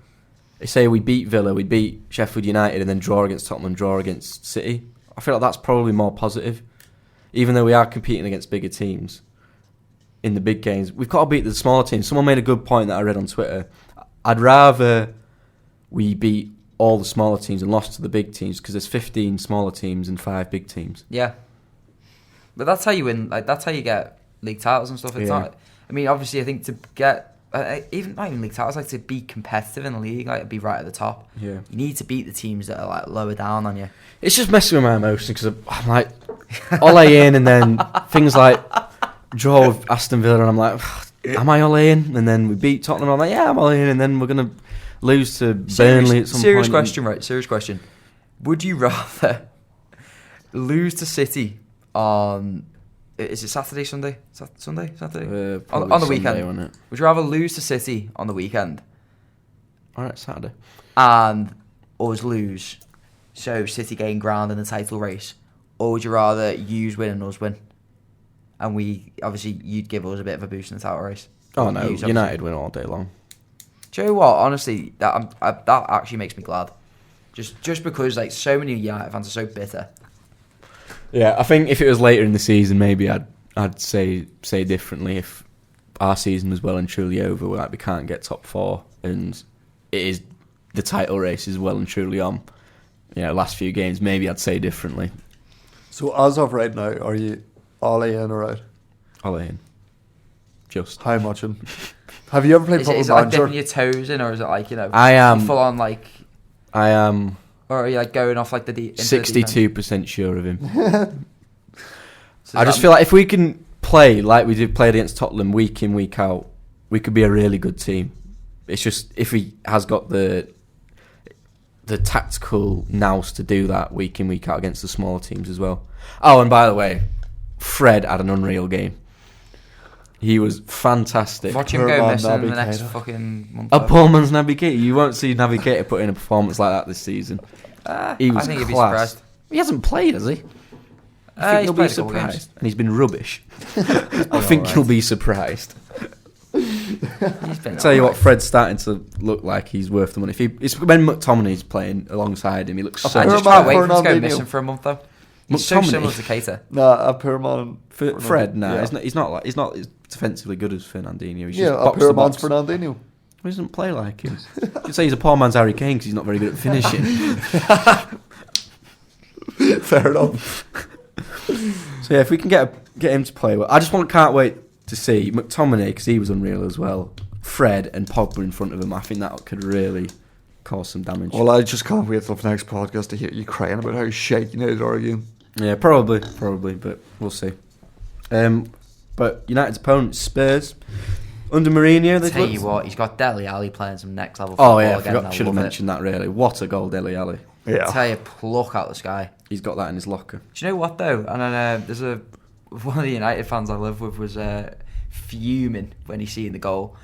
They say we beat Villa, we beat Sheffield United, and then draw against Tottenham, draw against City. I feel like that's probably more positive, even though we are competing against bigger teams. In the big games, we've got to beat the smaller teams. Someone made a good point that I read on Twitter. I'd rather we beat all the smaller teams and lost to the big teams because there's 15 smaller teams and 5 big teams. Yeah, but that's how you win. Like that's how you get league titles and stuff. It's not. I mean, obviously, I think to get even not even league titles, like to be competitive in the league, like be right at the top. Yeah, you need to beat the teams that are like lower down on you. It's just messing with my emotions because I'm like Olly in, and then things like draw with Aston Villa, and I'm like, am I Olly in? And then we beat Tottenham, I'm like, yeah, I'm Olly in, and then we're gonna lose to Burnley at some serious point. Question, right? Serious question. Would you rather lose to City on? Is it Saturday, Sunday? Saturday? On the weekend. Sunday, wasn't it? Would you rather lose to City on the weekend? All right, Saturday. And us lose, so City gain ground in the title race, or would you rather yous win and us win? And we obviously you'd give us a bit of a boost in the title race. Oh no, United win all day long. Do you know what? Honestly, that actually makes me glad. Just because like so many United fans are so bitter. Yeah, I think if it was later in the season, maybe I'd say differently. If our season was well and truly over, like we can't get top 4, and it is the title race is well and truly on. You know, last few games, maybe I'd say differently. So as of right now, are you Olly in or out? Olly in. Just. How much in? Have you ever played Football Is it like Manager? dipping your toes in, or is it like, you know, I am full on like? I am. Or are you like going off like the 62% sure of him. So I just feel like if we can play like we did play against Tottenham week in, week out, we could be a really good team. It's just if he has got the tactical nous to do that week in, week out against the smaller teams as well. Oh, and by the way, Fred had an unreal game. He was fantastic. Watch him go missing in the next fucking month. A poor man's Naby Keita. You won't see Naby Keita put in a performance like that this season. He was I think he'd be class. surprised. He hasn't played, has he? I think you'll be surprised. And he's been rubbish. I think you'll be surprised. Tell you what, Fred's starting to look like he's worth the money. It's when McTominay's playing alongside him, he looks so. I just can't wait for him to go missing for a month though. He's so similar to Keita. Nah, a poor man. Fred, he's not as defensively good as Fernandinho. He's just a poor man's Fernandinho. He doesn't play like him. You'd say he's a poor man's Harry Kane because he's not very good at finishing. Fair enough. So yeah, if we can get him to play well, I just can't wait to see McTominay because he was unreal as well. Fred and Pogba in front of him. I think that could really cause some damage. Well, I just can't wait till the next podcast to hear you crying about how shite United are again. Yeah, probably, but we'll see. But United's opponent Spurs under Mourinho. Tell you what, he's got Dele Alli playing some next level football. Oh yeah, I should have mentioned that. Really, what a goal, Dele Alli. Yeah, I tell you, pluck out the sky. He's got that in his locker. Do you know what though? And then there's one of the United fans I live with was fuming when he seen the goal.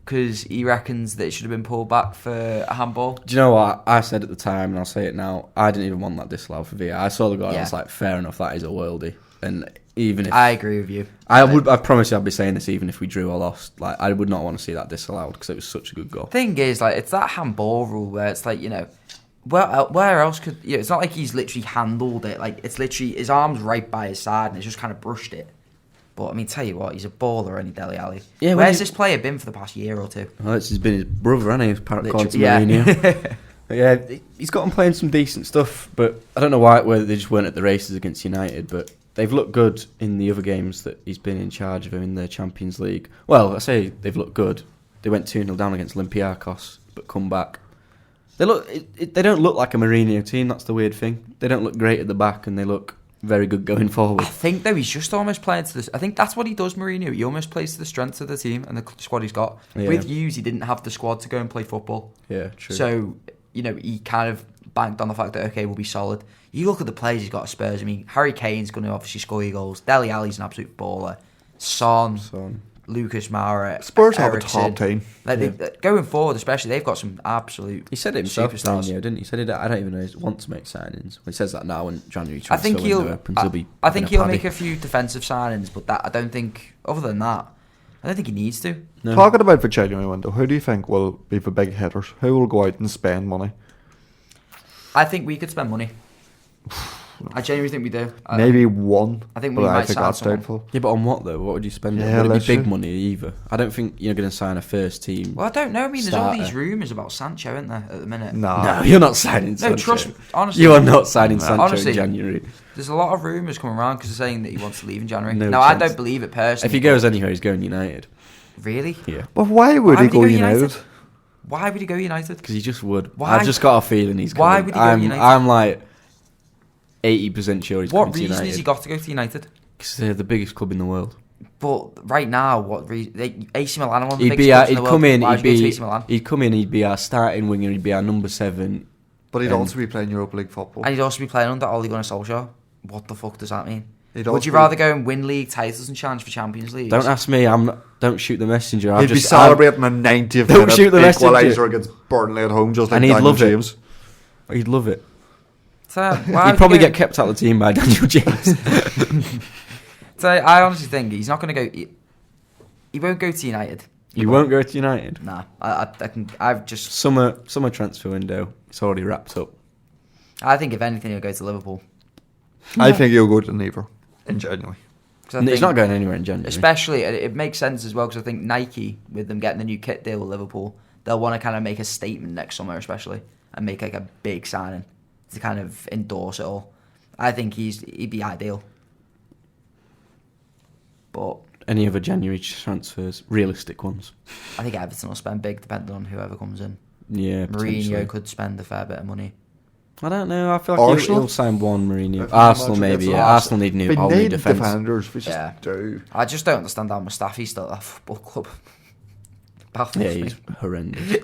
because he reckons that it should have been pulled back for a handball. Do you know what I said at the time, and I'll say it now? I didn't even want that disallowed for VAR. I saw the goal and I was like, fair enough, that is a worldie. And even if I agree with you, I promise you I'd be saying this even if we drew or lost. Like, I would not want to see that disallowed because it was such a good goal. Thing is, like, it's that handball rule where it's like, you know, where else could, you know, it's not like he's literally handled it. Like, it's literally his arm's right by his side and it's just kind of brushed it. But I mean, tell you what, he's a baller, any Dele Alli. Yeah, where's this player been for the past year or two? Well, it's been his brother, hasn't he? According to Yeah. Mourinho. Yeah, he's got him playing some decent stuff, but I don't know whether they just weren't at the races against United, but they've looked good in the other games that he's been in charge of him in the Champions League. Well, I say they've looked good. They went 2-0 down against Olympiacos, but come back. They don't look like a Mourinho team, that's the weird thing. They don't look great at the back, and they look very good going forward. I think, though, he's just almost playing to this. I think that's what he does, Mourinho. He almost plays to the strength of the team and the squad he's got. Yeah. With Hughes, he didn't have the squad to go and play football. Yeah, true. So, you know, he kind of banked on the fact that, okay, we'll be solid. You look at the players he's got at Spurs. I mean, Harry Kane's going to obviously score your goals. Dele Alli's an absolute baller. Son. Lucas Moura, Spurs have a Eriksen. top team. Like going forward, especially, they've got some absolute. He said it himself, superstars. didn't he? He said I don't even know he wants to make signings. Well, he says that now when January I think transfer window opens, he'll be I think having he'll paddy. make a few defensive signings, but that I don't think. Other than that, I don't think he needs to. No. Talking about the January window, who do you think will be the big hitters? Who will go out and spend money? I think we could spend money. I genuinely think we do. Maybe one. I think we but might I think sign that's someone. doubtful. Yeah, but on what though? What would you spend? Yeah, Would it let's be big see. money either? I don't think you're going to sign a first team. Well, I don't know. I mean, there's all starter. these rumours about Sancho, isn't there, at the minute? Nah. No, you're not signing No, Sancho. trust me. Honestly, You are not signing Sancho honestly, in January. there's a lot of rumours coming around because they're saying that he wants to leave in January. No now, I chance. don't believe it personally. If he goes anywhere, he's going United. Really? Yeah. But why would he go United? Why would he go United? Because he just would. Why? I've just got a feeling he's coming. Why would he go United? I'm like 80% sure he's What coming to reason United. has he got to go to United? Because they're the biggest club in the world. But right now, what reason? AC Milan are one of the He'd biggest be clubs in he'd the come world. in. Why He'd would you go to be AC Milan? he'd come in. He'd be our starting winger. He'd be our number 7. But he'd And- also be playing Europa League football. And he'd also be playing under Olly Gunnar Solskjaer. What the fuck does that mean? He'd Would also you be- rather go and win league titles and challenge for Champions League? Don't ask me. Don't shoot the messenger. He'd be celebrating a 90th Don't minute shoot the equaliser messenger. against Burnley at home, just like And he'd Daniel love it. James. He'd love it. So, why He'd would probably he go- get kept out of the team by Daniel James. So I honestly think he's not going to go. He won't go to United. You won't go to United. Nah, I can. I've just. Summer transfer window. It's already wrapped up. I think if anything, he'll go to Liverpool. I think he'll go to neither in January. 'Cause I He's think- not going anywhere in January. Especially, it makes sense as well because I think Nike, with them getting the new kit deal with Liverpool, they'll want to kind of make a statement next summer, especially, and make like a big signing to kind of endorse it all. I think he'd be ideal. But Any other January transfers, realistic ones. I think Everton will spend big, depending on whoever comes in. Yeah, potentially. Mourinho could spend a fair bit of money. I don't know. I feel like Arsenal? he'll sign one Mourinho. If Arsenal Manchester maybe. gets Yeah, lost. Arsenal need new We whole new need defence. defenders. We just Yeah. do. I just don't understand how Mustafi's still at that football club. Baffles Yeah, me. he's horrendous.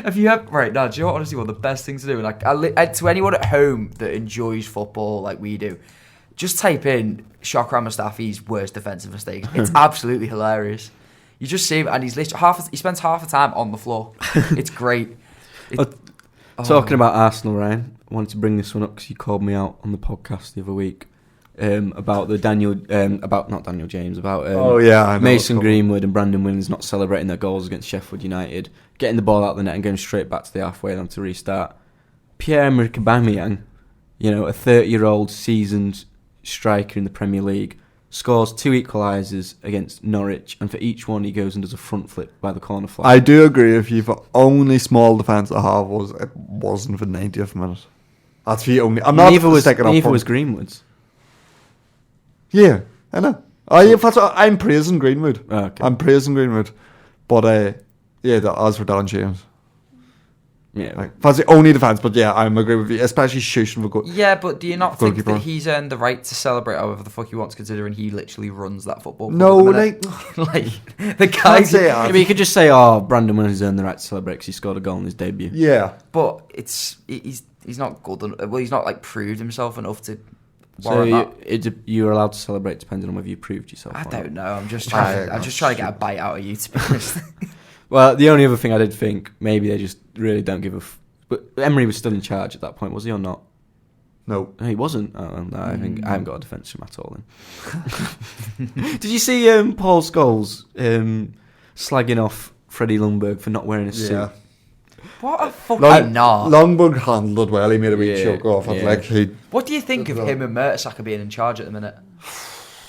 Have you ever right now? Do you know what, honestly one of the best things to do? Like, to anyone at home that enjoys football like we do, just type in Shokran Mustafi's worst defensive mistakes. It's absolutely hilarious. You just see him, and he's literally he spends half the time on the floor. It's great. Talking about Arsenal, Ryan, I wanted to bring this one up because you called me out on the podcast the other week about the not Daniel James, about Oh, yeah, I know Mason what's Greenwood and Brandon Williams not celebrating their goals against Sheffield United, getting the ball out the net and going straight back to the halfway line to restart. Pierre-Emerick Aubameyang, a 30-year-old seasoned striker in the Premier League, scores 2 equalisers against Norwich, and for each one he goes and does a front flip by the corner flag. I do agree with you. The only small defence I have wasn't the 90th minute. That's the only. I'm not Neither was sticking up for him. Greenwood's. Yeah, I know. I'm praising Greenwood. Oh, okay. I'm praising Greenwood, but as for Dan James, Yeah, that's the only defence. But yeah, I'm agree with you, especially shooting for goal. Yeah, but do you not think Goalkeeper. that he's earned the right to celebrate however the fuck he wants, considering he literally runs that football club No, at the minute? like the guy. Can't say Yeah, but you could just say, Brandon Williams earned the right to celebrate because he scored a goal in his debut. Yeah, But he's not good. Well, he's not like proved himself enough to So warrant that. you're allowed to celebrate depending on whether you proved yourself. I or don't not. know. I'm just I- trying to get a bite out of you, to be honest. Well, the only other thing I did think, maybe they just really don't give a... But Emery was still in charge at that point, was he, or not? No. He wasn't. Oh, no, I haven't got a defence from at all then. Did you see Paul Scholes slagging off Freddie Lundberg for not wearing a suit? What a fucking knob. Lundberg handled it well. He made a wee choke off it. What do you think of him and Mertesacker being in charge at the minute?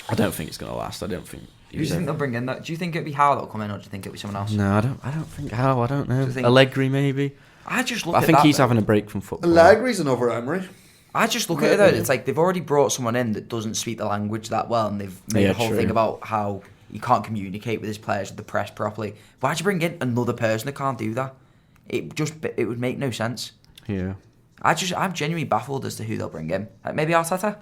I don't think it's going to last. I don't think... Who do you think they'll bring in? Do you think it'll be Howe that'll come in, or do you think it'll be someone else? No, I don't think Howe. I don't know. Allegri, maybe. I think he's having a break from football. Allegri's another Emery. I just look at it though. It's like they've already brought someone in that doesn't speak the language that well, and they've made a whole thing about how you can't communicate with his players, with the press properly. Why'd you bring in another person that can't do that? It would make no sense. Yeah. I'm genuinely baffled as to who they'll bring in. Like maybe Arteta.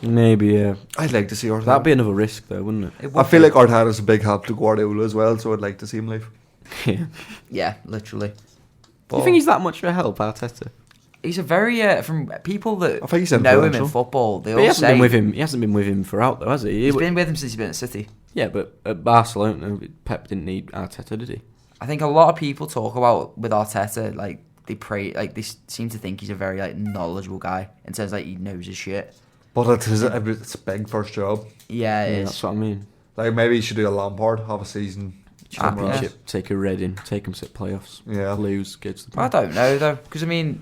Maybe, yeah. I'd like to see Arteta. That'd be another risk, though, wouldn't it? I feel like Arteta's a big help to Guardiola as well, so I'd like to see him leave. Yeah, literally. Do you think he's that much of a help, Arteta? He's a very from people that I think he's know him in football. They all he hasn't say been with him. He hasn't been with him throughout, though, has he? He's been with him since he's been at City. Yeah, but at Barcelona, Pep didn't need Arteta, did he? I think a lot of people talk about with Arteta, like they seem to think he's a very like knowledgeable guy in terms like he knows his shit. But it's a big first job. Yeah, it is. That's what I mean. Like maybe he should do a Lampard, have a season. Championship, take a Reading, take them to playoffs. Yeah, lose, get to the I don't know though, because I mean,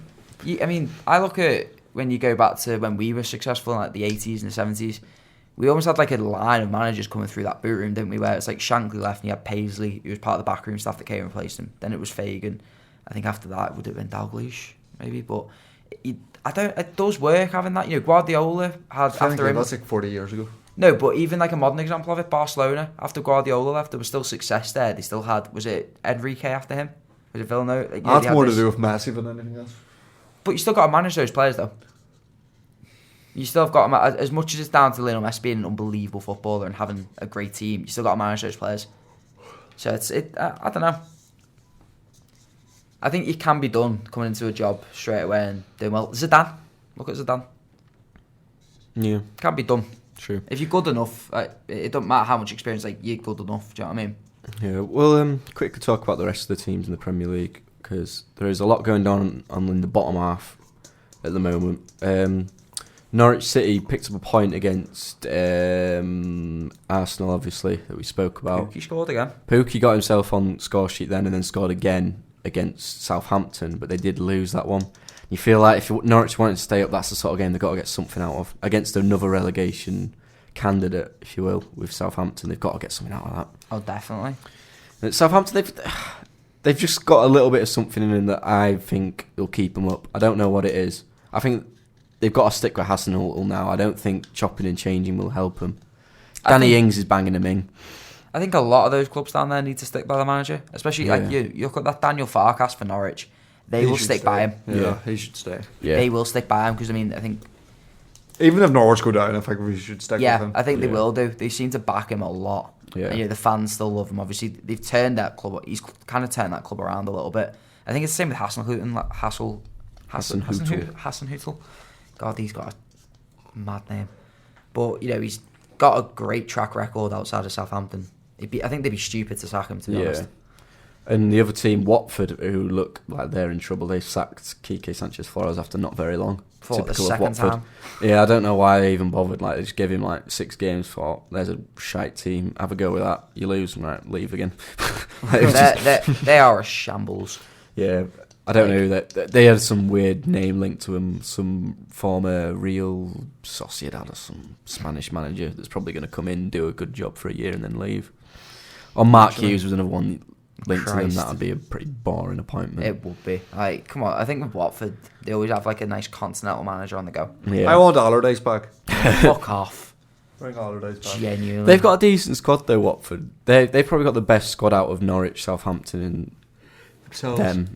I look at when you go back to when we were successful in like the 80s and the 70s, we almost had like a line of managers coming through that boot room, didn't we? Where it's like Shankly left and you had Paisley, who was part of the backroom staff that came and replaced him. Then it was Fagan. I think after that it would have been Dalglish, maybe. But it does work having that. You know, Guardiola had after him. That's like 40 years ago. No, but even like a modern example of it, Barcelona, after Guardiola left, there was still success there. They still had, was it Enrique after him? Was it Villanova? Like, that's more to do with Messi than anything else. But you still got to manage those players though. You still have got to, as much as it's down to Lionel Messi being an unbelievable footballer and having a great team, you still got to manage those players. So I don't know. I think it can be done coming into a job straight away and doing well. Zidane, look at Zidane. Yeah, can be done. True. If you're good enough, it don't matter how much experience. Like you're good enough. Do you know what I mean? Yeah. Well, quickly talk about the rest of the teams in the Premier League because there is a lot going on in the bottom half at the moment. Norwich City picked up a point against Arsenal, obviously, that we spoke about. Pookie scored again. Pookie got himself on score sheet then and then scored again against Southampton, but they did lose that one. You feel like if Norwich wanted to stay up, that's the sort of game they've got to get something out of. Against another relegation candidate, if you will, with Southampton, they've got to get something out of that. Oh, definitely. And Southampton, they've just got a little bit of something in them that I think will keep them up. I don't know what it is. I think they've got to stick with Hasenhuttl now. I don't think chopping and changing will help them. Danny Ings is banging them in. I think a lot of those clubs down there need to stick by the manager, especially like you look at that Daniel Farkas for Norwich. They will stick by him. Yeah, he should stay. Yeah. They will stick by him because I think even if Norwich go down, I think we should stick with him. Yeah, I think they will do. They seem to back him a lot. Yeah, and, the fans still love him. Obviously, they've turned that club. He's kind of turned that club around a little bit. I think it's the same with Hasenhuttl. God, he's got a mad name. But he's got a great track record outside of Southampton. I think they'd be stupid to sack him, to be honest. And the other team, Watford, who look like they're in trouble, they sacked Quique Sanchez-Flores after not very long. For the second time. Yeah, I don't know why they even bothered. Like, they just gave him 6 games for, there's a shite team, have a go with that. You lose, right, leave again. They are a shambles. Yeah, I don't know that they had some weird name linked to him, some former Real Sociedad or some Spanish manager that's probably going to come in, do a good job for a year and then leave. Or Mark Hughes was another one linked to them. That would be a pretty boring appointment. It would be. Come on, I think with Watford they always have a nice continental manager on the go. Yeah. I want Allardyce back. Fuck off. Bring Allardyce back. Genuinely. They've got a decent squad though, Watford. They've probably got the best squad out of Norwich, Southampton and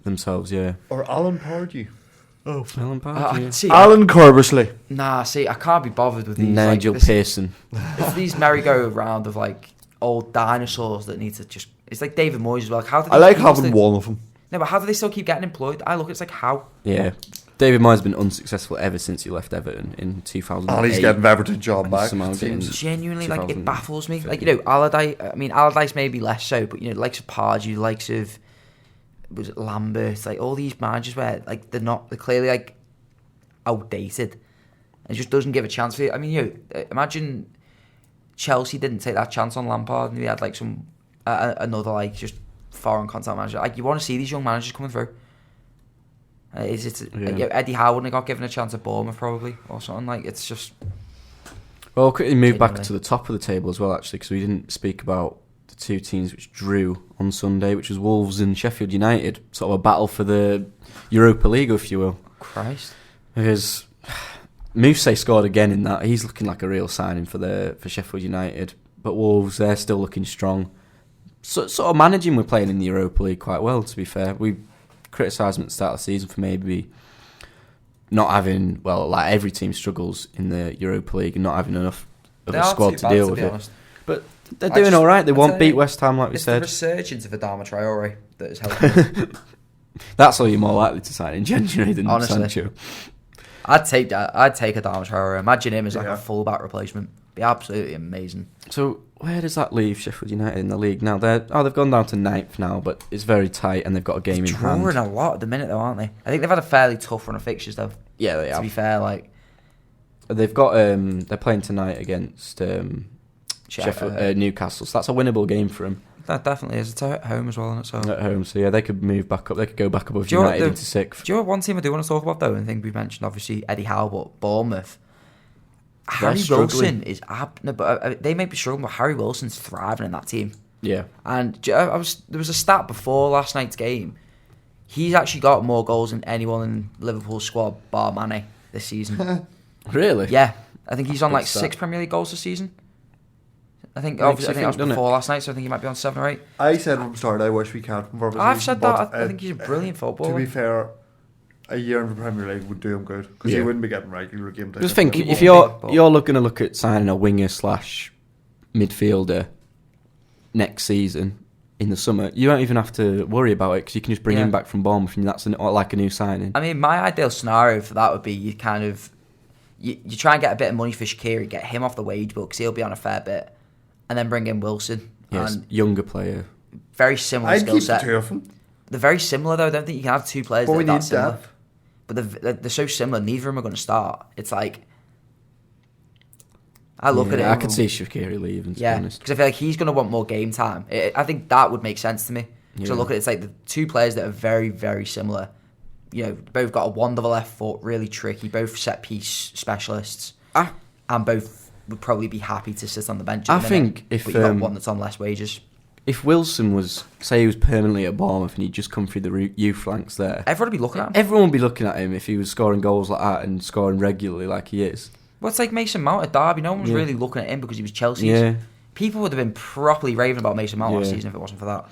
themselves, yeah. Or Alan Pardew. Oh, Alan Pardew. Alan Corbersley. Nah, see, I can't be bothered with these. Nigel Pearson. It's these merry-go-round of old dinosaurs that need to just. It's like David Moyes as well. I like having one of them. No, but how do they still keep getting employed? I look, it's like how. Yeah. David Moyes has been unsuccessful ever since he left Everton in 2008. And he's getting Everton job back. Genuinely, like, it baffles me. Like, Allardyce maybe less so, but, likes of Pardew, likes of, was it Lambert, like, all these managers where, like, they're clearly, like, outdated. It just doesn't give a chance for you. I mean, imagine Chelsea didn't take that chance on Lampard and we had, like, some, another, like, just foreign contact manager. Like, you want to see these young managers coming through. Eddie Howe wouldn't have got given a chance at Bournemouth probably or something. Like, it's just. Well, we'll quickly move back to the top of the table as well, actually, because we didn't speak about the two teams which drew on Sunday, which was Wolves and Sheffield United. Sort of a battle for the Europa League, if you will. Christ. Because Moussa scored again in that. He's looking like a real signing for Sheffield United. But Wolves, they're still looking strong. Sort of managing, we're playing in the Europa League quite well, to be fair. We criticised them at the start of the season for maybe not having, like every team struggles in the Europa League and not having enough of a squad to deal with it. But they're doing all right. They won't beat West Ham, like we said. It's the resurgence of Adama Traore that is helping. That's all you're more likely to sign in January than Sancho. I'd take that. I'd take Adama Traore. Imagine him as like a full-back replacement. Be absolutely amazing. So where does that leave Sheffield United in the league now? They've gone down to 9th now, but it's very tight and they've got a game in hand. Drawing a lot at the minute though, aren't they? I think they've had a fairly tough run of fixtures though. Yeah, they have. To be fair, like they've got they're playing tonight against Newcastle, so that's a winnable game for them. That definitely is. It's at home as well, isn't it? So at home, so yeah, they could move back up. They could go back above United into 6th. Do you know one team I do want to talk about though? And I think we mentioned obviously Eddie Howe, but Bournemouth. Harry Wilson is they may be struggling, but Harry Wilson's thriving in that team. Yeah, and there was a stat before last night's game. He's actually got more goals than anyone in Liverpool's squad, bar Mane, this season. Really? Yeah, I think he's on like 6 Premier League goals this season. I think that was before last night, so I think he might be on 7 or 8. I said from the start I wish we could. I've said that. I think he's a brilliant footballer. To be fair, a year in the Premier League would do him good because he wouldn't be getting regular game time. Just think, if you're going to look at signing a winger / midfielder next season in the summer, you don't even have to worry about it because you can just bring him back from Bournemouth and that's like a new signing. I mean, my ideal scenario for that would be you try and get a bit of money for Shaqiri, get him off the wage bill because he'll be on a fair bit, and then bring in Wilson. Yes, younger player. Very similar skill set. I'd keep the 2 of them. They're very similar though. I don't think you can have 2 players that are that similar. Depth. But they're so similar, neither of them are going to start. It's like, I look at it. I could see Shaqiri leaving, to be honest. Because I feel like he's going to want more game time. I think that would make sense to me. Because I look at it, it's like the 2 players that are very, very similar. Both got a wonderful left foot, really tricky, both set-piece specialists. And both would probably be happy to sit on the bench at the minute, but you got one that's on less wages. If Wilson was permanently at Bournemouth and he'd just come through the youth flanks there, everyone would be looking at him. Everyone would be looking at him if he was scoring goals like that and scoring regularly like he is. Well, it's like Mason Mount at Derby. No one was really looking at him because he was Chelsea's. Yeah. People would have been properly raving about Mason Mount last season if it wasn't for that.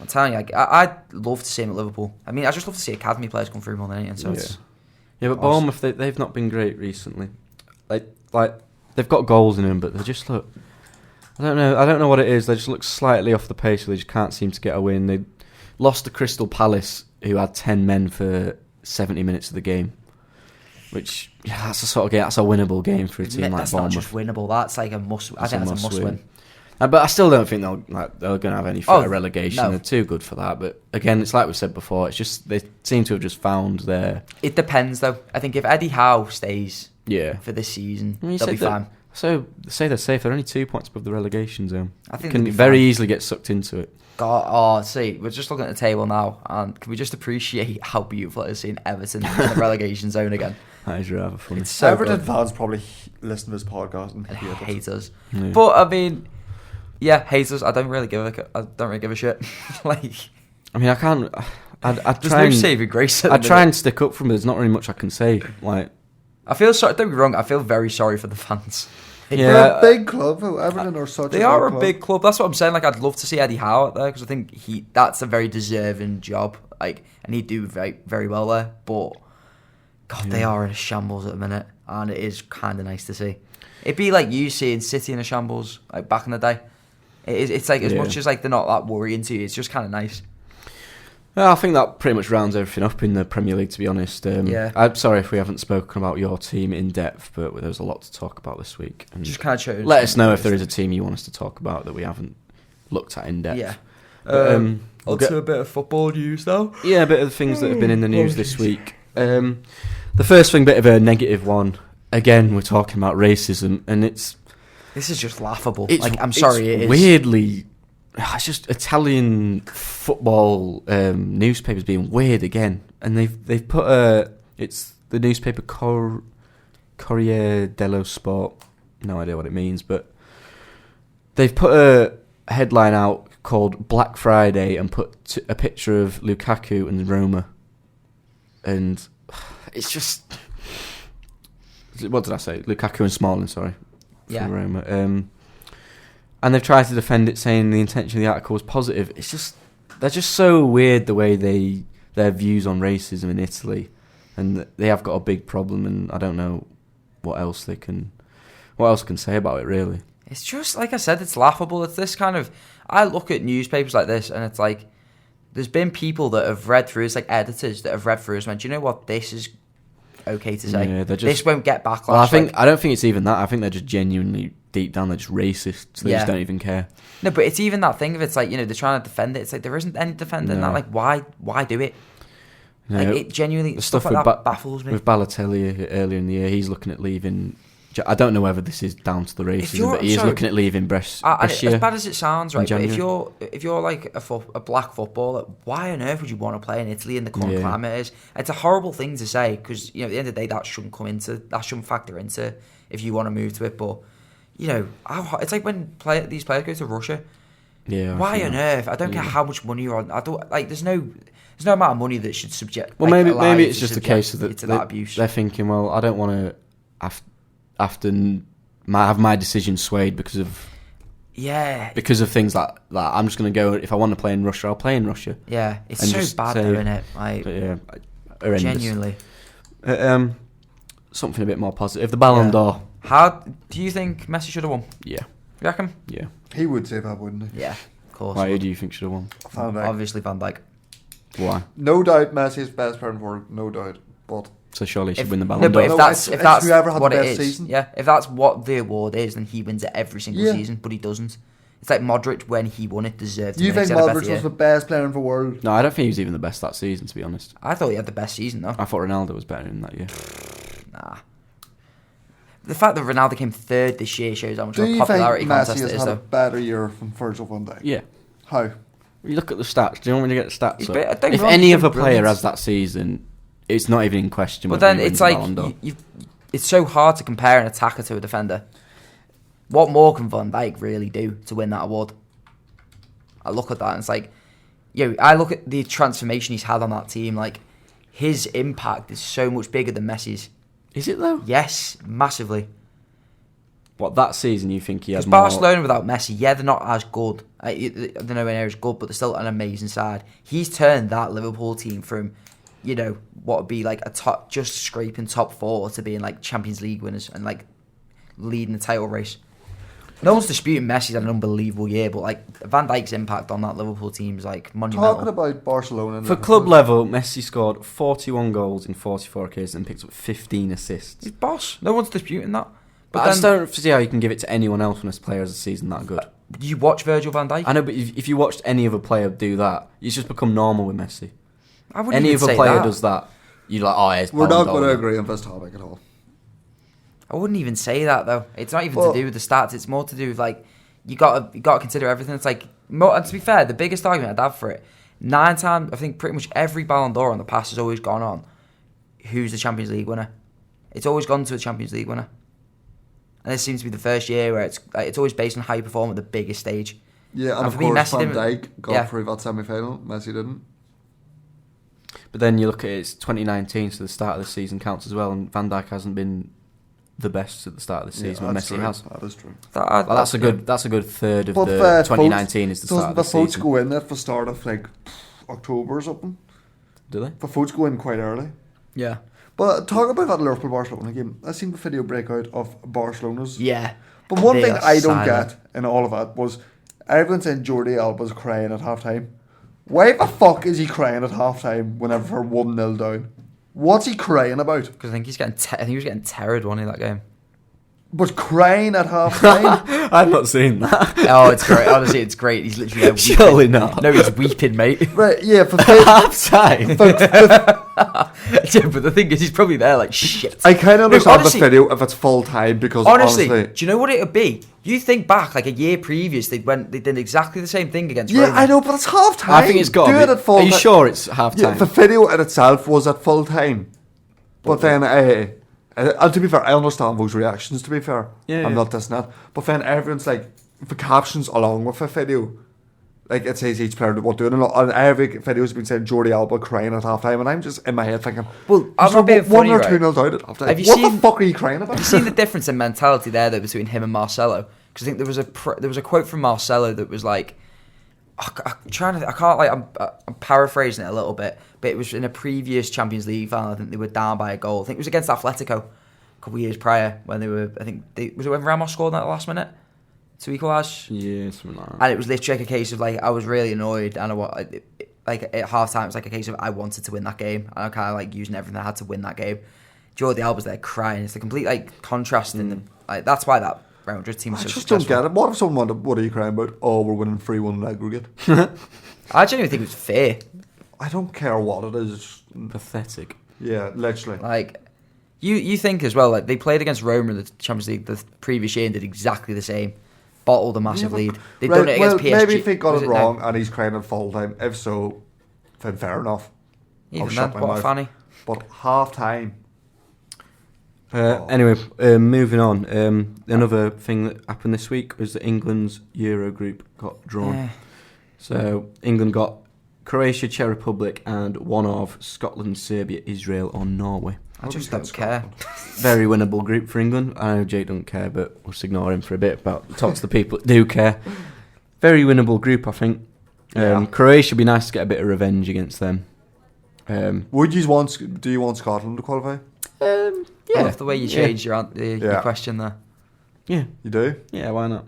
I'm telling you, I'd love to see him at Liverpool. I mean, I just love to see academy players come through more than anything. So it's but Bournemouth, they've not been great recently. Like they've got goals in them, but they just look. I don't know what it is. They just look slightly off the pace. They just can't seem to get a win. They lost to Crystal Palace, who had 10 men for 70 minutes of the game. Which that's a sort of game. That's a winnable game for a team like Bournemouth. That's not just winnable. That's like a must. I think that's a must win. But I still don't think they're going to have any threat of relegation. No. They're too good for that. But again, it's like we said before. It's just they seem to have just found their. It depends, though. I think if Eddie Howe stays, for this season, they'll be fine. So say they're safe. They're only 2 points above the relegation zone. I think can very easily get sucked into it. See, we're just looking at the table now, and can we just appreciate how beautiful it is seeing Everton in the relegation zone again? That is rather funny. It's so Everton good. fans probably listen to this podcast and hate us. Yeah. But I mean, hate us. I don't really give a shit. Like, I mean, I can't. There's no saving grace. I try and stick up for them. There's not really much I can say. Like, I feel sorry. Don't get me wrong. I feel very sorry for the fans. They're a big club. Everton are such. They are a big club. That's what I'm saying. Like, I'd love to see Eddie Howe out there because I think that's a very deserving job. Like, and he'd do very, very well there. But God, they are in a shambles at the minute, and it is kind of nice to see. It'd be like you seeing City in a shambles, like back in the day. It's like as much as like they're not that worrying to you, it's just kind of nice. Well, I think that pretty much rounds everything up in the Premier League, to be honest. I'm sorry if we haven't spoken about your team in depth, but there's a lot to talk about this week. And just kind of shows. Let us know if there is a team you want us to talk about that we haven't looked at in depth. Yeah. But, on to a bit of football news now. Yeah, a bit of the things that have been in the news this week. The first thing, bit of a negative one. Again, we're talking about racism, and this is just laughable. I'm sorry, it is. Weirdly, it's just Italian football newspapers being weird again, and they've put it's the newspaper Corriere dello Sport. No idea what it means, but they've put a headline out called Black Friday and put a picture of Lukaku and Roma, and it's just. What did I say? Lukaku and Smalling, sorry. Yeah. Roma. And they've tried to defend it, saying the intention of the article was positive. It's just they're just so weird the way their views on racism in Italy, and they have got a big problem. And I don't know what else can say about it really. It's just like I said, it's laughable. It's this kind of. I look at newspapers like this, and it's like there's been people that have read through. It's like editors that have read through and went, "Do you know what? This is okay to say. Yeah, this won't get backlash." Well, I don't think it's even that. I think they're just genuinely deep down they're just racist. So they just don't even care. No, but it's even that thing of it's like they're trying to defend it. It's like there isn't any defending that. Like why do it? No, like it genuinely the stuff like that baffles me. With Balotelli earlier in the year, he's looking at leaving. I don't know whether this is down to the racism, but he is looking at leaving Brescia. As bad as it sounds, right? But if you're like a black footballer, why on earth would you want to play in Italy in the current climate it is? It's a horrible thing to say because at the end of the day that shouldn't factor into if you want to move to it. But it's like when these players go to Russia. Yeah. Why on earth? I don't care how much money you're on. I don't like. There's no amount of money that should subject. Well, maybe it's just a case of that abuse. They're thinking, well, I don't want to have my decision swayed because of things like that. I'm just going to go. If I want to play in Russia, I'll play in Russia. Yeah, it's so bad, though, isn't it? Like, horrendous. Genuinely. Something a bit more positive. The Ballon d'Or. How do you think Messi should have won? Yeah. You reckon? Yeah. He would say that, wouldn't he? Yeah, of course. Why do you think should have won? Van Dijk. Obviously Van Dijk. Why? No doubt Messi is best player in the world, no doubt. But so surely he should win the Ballon d'Or. No, but if that's whoever had what the it best is, season. yeah, if that's what the award is, then he wins it every single season, but he doesn't. It's like Modric when he won it deserved to You win it. think Modric was the best player in the world? No, I don't think he was even the best that season, to be honest. I thought he had the best season though. I thought Ronaldo was better in that year. Nah. The fact that Ronaldo came third this year shows how much of a popularity contest it is, though. Do you think Messi has had a better year from Virgil van Dijk? Yeah. How? You look at the stats. Do you want me to get the stats up? If wrong, any other player has that season, it's not even in question. But then it's like it's so hard to compare an attacker to a defender. What more can Van Dijk really do to win that award? I look at that and it's like, I look at the transformation he's had on that team. Like, his impact is so much bigger than Messi's. Is it though? Yes, massively. What, that season you think he has more? Barcelona without Messi, they're not as good. They're nowhere near as good, but they're still an amazing side. He's turned that Liverpool team from, what would be like a top, just scraping top 4 to being like Champions League winners and like leading the title race. No one's disputing Messi's had an unbelievable year, but like Van Dijk's impact on that Liverpool team is like monumental. Talking about Barcelona, for club level, Messi scored 41 goals in 44 occasions and picked up 15 assists. He's boss. No one's disputing that. But I just don't see how you can give it to anyone else when this player has a season that good. You watch Virgil van Dijk? I know, but if you watched any other player do that, it's just become normal with Messi. I wouldn't any even other say player that. does that, you're like, it's we're not going to agree on this topic at all. I wouldn't even say that though. It's not even to do with the stats. It's more to do with like you got to consider everything. It's like, and to be fair, the biggest argument I'd have for it, 9 times, I think pretty much every Ballon d'Or on the past has always gone on. Who's the Champions League winner? It's always gone to a Champions League winner. And this seems to be the first year where it's always based on how you perform at the biggest stage. Yeah, and of course Van Dijk got through that semi-final. Messi didn't. But then you look at it, it's 2019, so the start of the season counts as well, and Van Dijk hasn't been the best at the start of the season when Messi has. That is true. That's a good third of the 2019 is the start of the season. Doesn't the votes go in at the start of like October or something? Do they? The votes go in quite early. Yeah. But talk about that Liverpool-Barcelona game. I seen the video breakout of Barcelona's. Yeah. But one thing I don't get in all of that was everyone saying Jordi Alba's crying at half-time. Why the fuck is he crying at half time whenever we're 1-0 down? What's he crying about? Because I think I think he was getting terrored, wasn't he, that game? But crying at half time? I've not seen that. Oh, it's great. Honestly, it's great. He's literally there weeping. Surely not. No, he's weeping, mate. Right, yeah, for Half time. Yeah, but the thing is, he's probably there like, shit. I kind of understand honestly, the video if it's full time because honestly, honestly, do you know what it would be? You think back, like a year previous, they did exactly the same thing against yeah, Roma. I know, but it's half time. I think it's got Do to it be. at full Are you time. sure it's half Yeah, time? the video in itself was at full time, but then and to be fair, I understand those reactions. To be fair, Yeah, I'm not dissing that, but then everyone's like the captions along with the video. Like it says each player what doing, and every video's been saying Jordi Alba crying at half time, and I'm just in my head thinking, well, I'm so not being 1 funny, or right? 2-0 down at half time. Have you What seen- the fuck are you crying about? Have you seen the difference in mentality there, though, between him and Marcelo? Because I think there was a quote from Marcelo that was like, I'm paraphrasing it a little bit, but it was in a previous Champions League final. I think they were down by a goal. I think it was against Atletico a couple of years prior when they were. I think was it when Ramos scored in that last minute to equalise? Yeah, something like that. And it was literally like a case of like I was really annoyed, and like at half time it was like a case of I wanted to win that game, and I'm kind of like using everything I had to win that game. Jordi Alba's there crying. It's the complete like contrast in the like. That's why that Real Madrid team is I so just successful. don't get it. What if someone wanted, what are you crying about? Oh, we're winning 3-1 in aggregate. I genuinely think it was fair. I don't care what it is. Pathetic. Yeah, literally. Like, you think as well, like, they played against Roma in the Champions League the previous year and did exactly the same. Bottled a massive lead. They've done it against PSG. Maybe if he got Was it no? wrong and he's crying at full time. If so, then fair enough. Even I'll then, shut my what a mouth. fanny. But half time. Anyway, moving on. Another thing that happened this week was that England's Euro group got drawn. Yeah. So England got Croatia, Czech Republic, and one of Scotland, Serbia, Israel, or Norway. I just don't care. Very winnable group for England. I know Jake don't care, but we'll just ignore him for a bit. But talk to the people that do care. Very winnable group, I think. Yeah. Croatia would be nice to get a bit of revenge against them. Do you want Scotland to qualify? I love the way you changed your question there. Yeah. You do? Yeah, why not?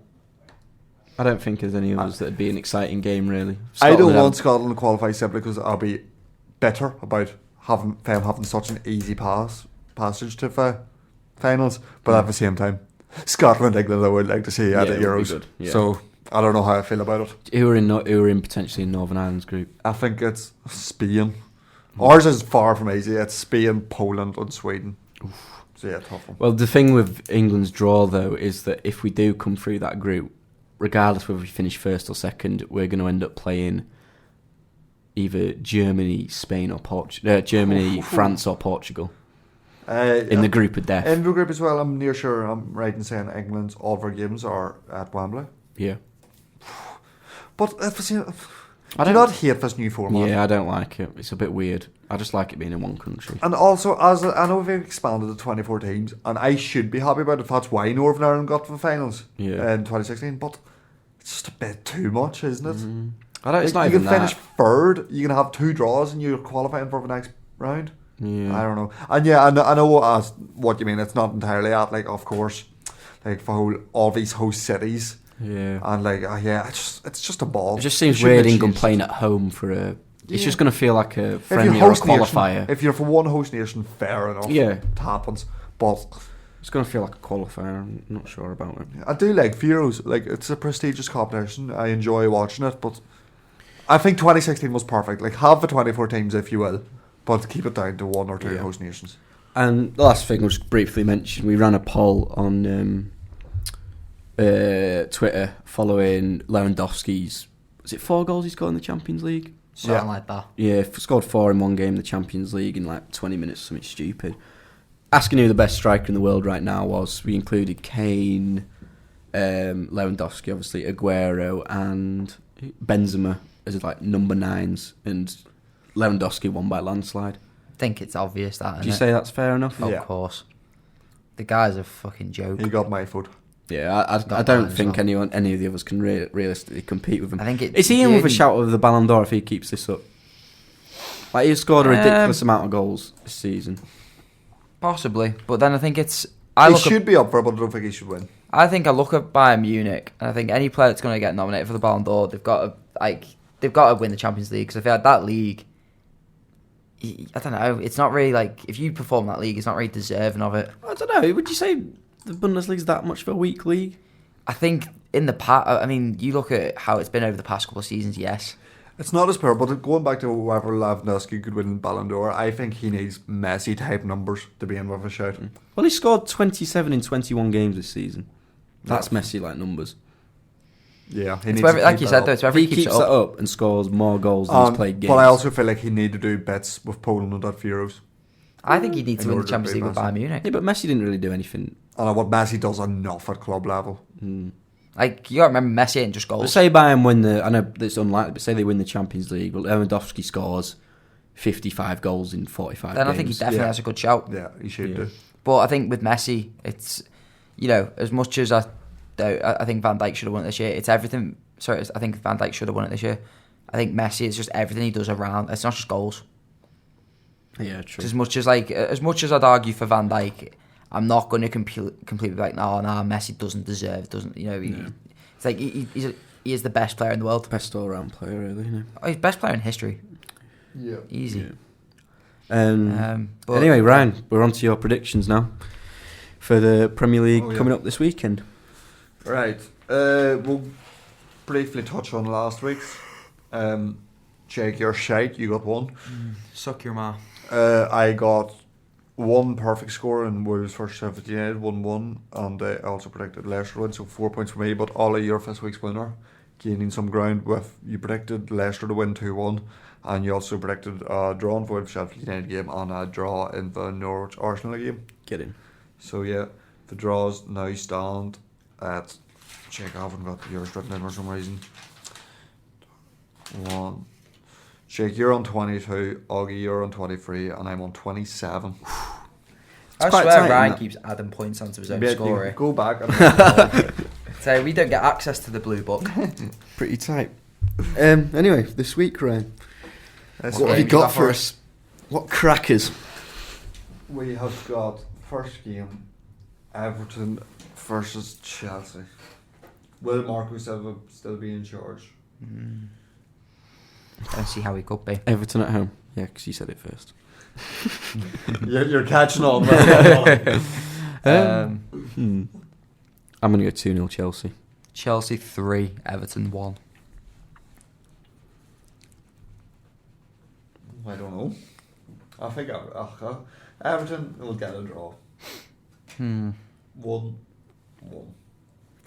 I don't think there's any others that'd be an exciting game, really. I don't want Scotland to qualify simply because I'll be bitter about having such an easy passage to finals. But at the same time, Scotland, England, I would like to see at the Euros. Good. Yeah. So I don't know how I feel about it. Who are in potentially in Northern Ireland's group? I think it's Spain. Ours is far from easy. It's Spain, Poland, and Sweden. So yeah, tough one. Well, the thing with England's draw, though, is that if we do come through that group, regardless whether we finish first or second, we're going to end up playing either Germany, Spain, or Germany, France, or Portugal in the group of death. In the group as well, I'm near sure I'm right in saying England's all their games are at Wembley. Yeah. But at the same, I do don't not hate this new format. Yeah, I don't like it. It's a bit weird. I just like it being in one country. And also, as I know we've expanded to 24 teams, and I should be happy about it. That's why Northern Ireland got to the finals in 2016. But it's just a bit too much, isn't it? Mm-hmm. I don't. It's not you even can finish that. third. You can have 2 draws, and you're qualifying for the next round. Yeah. I don't know. And yeah, I know what you mean. It's not entirely at of course, for all these host cities. Yeah. And it's just a ball. It just seems weird England playing at home for a. It's just going to feel like a friendly or a qualifier. If you're for one host nation, fair enough. Yeah. It happens. But it's going to feel like a qualifier. I'm not sure about it. I do like Euros. It's a prestigious competition. I enjoy watching it. But I think 2016 was perfect. Have the 24 teams if you will, but keep it down to 1 or 2 host nations. And the last thing was briefly mentioned. We ran a poll on Twitter following Lewandowski's. Was it 4 goals he scored in the Champions League? Something like that. Yeah, scored 4 in one game in the Champions League in 20 minutes, something stupid. Asking who the best striker in the world right now was, we included Kane, Lewandowski, obviously, Aguero, and Benzema as number 9s, and Lewandowski won by landslide. I think it's obvious that. Do you say that's fair enough? Of course. The guy's a fucking joke. He got my foot. Yeah, I don't think any of the others can realistically compete with him. I think is he in with a shout of the Ballon d'Or if he keeps this up? He's scored a ridiculous amount of goals this season. Possibly, but then I think it's. He should be up for it, but I don't think he should win. I think I look at Bayern Munich, and I think any player that's going to get nominated for the Ballon d'Or, they've got to they've got to win the Champions League because I feel like that league. I don't know. It's not really like if you perform that league, it's not really deserving of it. I don't know. Would you say the Bundesliga's that much of a weak league? I think in the past, I mean, you look at how it's been over the past couple of seasons. Yes, It's not as poor, but going back to whether Lewandowski could win Ballon d'Or, I think he needs Messi type numbers to be in with a shout. Well, he scored 27 in 21 games this season. That's Messi like numbers. Yeah, he it's needs whether, to like keep you that said, up. though, it's whether If he he keeps keeps it that up. up and scores more goals than he's played games. But I also feel like he need to do bits with Poland and that for Euros. I think he needs to In win the order to Champions beat League with Messi. Bayern Munich. Yeah, but Messi didn't really do anything. And what Messi does enough at club level. Like you got to remember, Messi ain't just But goals. say Bayern win the... I know it's unlikely, but say they win the Champions League. Well, Lewandowski scores 55 goals in 45 Then games. I think he definitely has a good shout. Yeah, he should do. But I think with Messi, it's as much as I think Van Dijk should have won it this year. It's everything. Sorry, I think Van Dijk should have won it this year. I think Messi is just everything he does around. It's not just goals. Yeah, true. As much as I'd argue for Van Dijk, I'm not going to completely be like, no, Messi doesn't deserve. It's like he is the best player in the world. Best all-round player, really, isn't he? Oh, he's best player in history. Yeah. Easy. Yeah. But Anyway, Ryan, we're on to your predictions now for the Premier League coming up this weekend. Right. We'll briefly touch on last week's. Jake, your shite, you got one. Suck your ma. I got one perfect score in Wolves versus Sheffield United, 1-1, and I also predicted Leicester win, so 4 points for me. But Olly, you're this week's winner, gaining some ground with you predicted Leicester to win 2-1, and you also predicted a draw in Wolves Sheffield United game and a draw in the Norwich Arsenal game. Get in. So yeah, the draws now stand at. Check, I haven't got yours written in for some reason. 1. Jake, you're on 22, Augie, you're on 23, and I'm on 27. I quite swear tight, Ryan isn't it? keeps adding points onto his own Yeah, score. you go back. And So we don't get access to the blue book. Pretty tight. Anyway, this week, Ryan, That's what have right. you got for us? What crackers? We have got first game Everton versus Chelsea. Will Marcus ever still be in charge? Let's see how he could be. Everton at home. Yeah, because you said it first. You're catching on. I'm going to go 2-0 Chelsea. Chelsea 3, Everton 1. I don't know. I think Everton will get a draw. 1-1.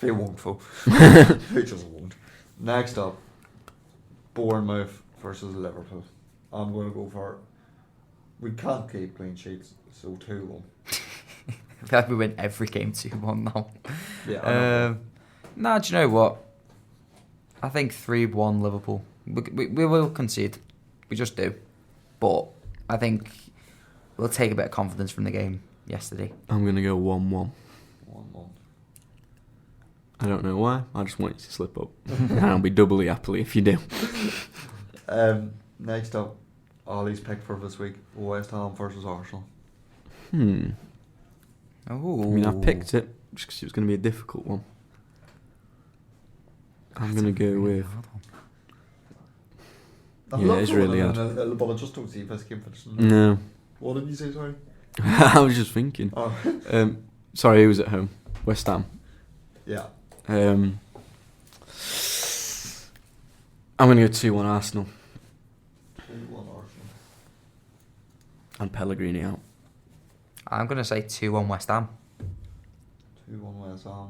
They won't, though. They just won't. Next up, Bournemouth versus Liverpool. I'm going to go for. We can't keep clean sheets, so 2-1. I feel like we win every game 2-1 now. Yeah. Nah, do you know what? I think 3-1 Liverpool. We will concede. We just do. But I think we'll take a bit of confidence from the game yesterday. I'm going to go 1-1. 1-1. I don't know why. I just want you to slip up. And I'll be doubly happily if you do. Next up, Ollie's pick for this week: West Ham versus Arsenal. I mean, I picked it just because it was going to be a difficult one. I'm going to go with... Yeah, it's really hard. But I just don't see this game finishing. No. What did you say, sorry? I was just thinking. Oh. Sorry, who was at home? West Ham. Yeah. I'm going to go 2-1 Arsenal. 2-1 Arsenal. And Pellegrini out. I'm going to say 2-1 West Ham. 2-1 West Ham.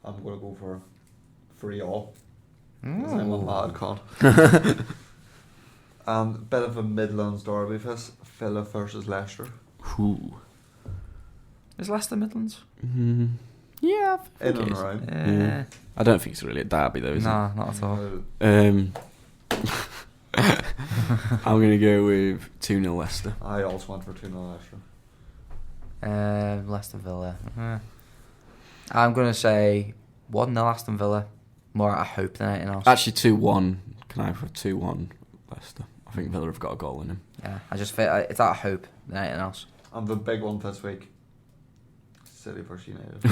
I'm going to go for 3-all. Because I'm a mad con. And bit of a Midlands derby this. Villa versus Leicester. Ooh. Is Leicester Midlands? Yeah, I In think and it is. around. Yeah. I don't think it's really a derby though, is Nah, not at all. I'm going to go with 2-0 Leicester. I also went for 2-0 Leicester. Leicester Villa. I'm going to say 1-0 Aston Villa. More out of hope than anything else. Actually, 2-1. Can I have a 2-1 Leicester? I think Villa have got a goal in him. Yeah, I just feel it's out of hope than anything else. And the big one this week: City versus United.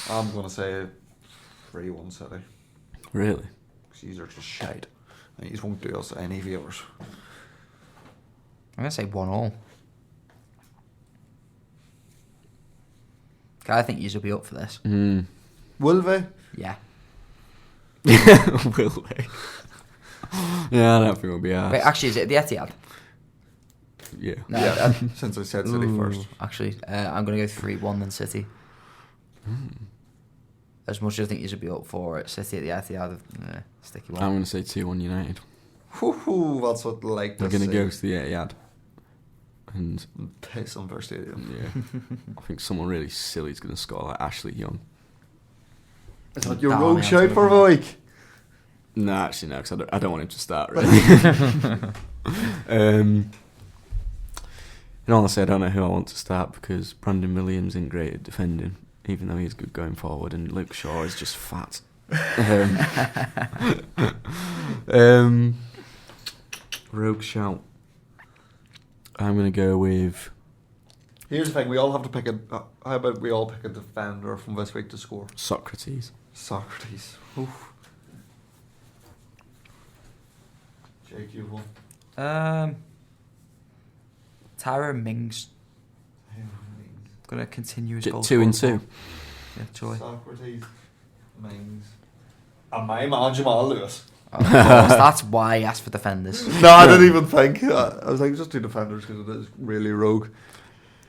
I'm going to say 3-1 City. Really? because these are just shite. And these won't do us any favours. I'm going to say 1-1. I think you will be up for this. Will they? Yeah. Will they? Yeah, I don't think we'll be asked. Wait, actually, is it the Etihad? Yeah. No, Yeah, since I said City first. Actually, I'm going to go 3-1 then City. As much as I think you should be up for it, City at the Etihad, sticky one. I'm going to say 2-1 United. That's what I like to We're going to see. go to the Etihad. And piss on their stadium. yeah, I think someone really silly is going to score, like Ashley Young. Is that your Damn, rogue yeah, shout for a week? No, actually, no, because I don't want him to start, really. In honesty, I don't know who I want to start because Brandon Williams isn't great at defending, even though he's good going forward, and Luke Shaw is just fat. Rogue shout. I'm going to go with... Here's the thing, we all have to pick a... how about we all pick a defender from this week to score? Socrates. Oof. Jake, you one. Tyrone Mings. Going to continue his goal. 2 and 2. Yeah, joy. Socrates, Mings, and my man Jamal Lewis. Oh, of course, that's why I asked for defenders. No, I didn't even think. I was like, just do defenders because it is really rogue.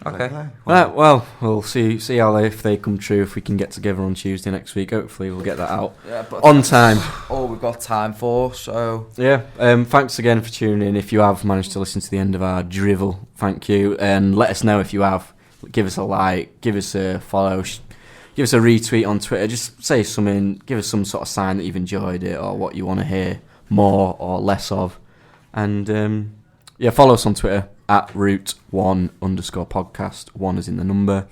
Okay. Like, Well, we'll see how if they come true. If we can get together on Tuesday next week, hopefully we'll get that out on time. All we've got time for. So yeah. Thanks again for tuning in. If you have managed to listen to the end of our drivel, thank you, and let us know if you have. Give us a like, give us a follow, give us a retweet on Twitter. Just say something. Give us some sort of sign that you've enjoyed it or what you want to hear more or less of. And follow us on Twitter at root1_podcast. 1 is in the number.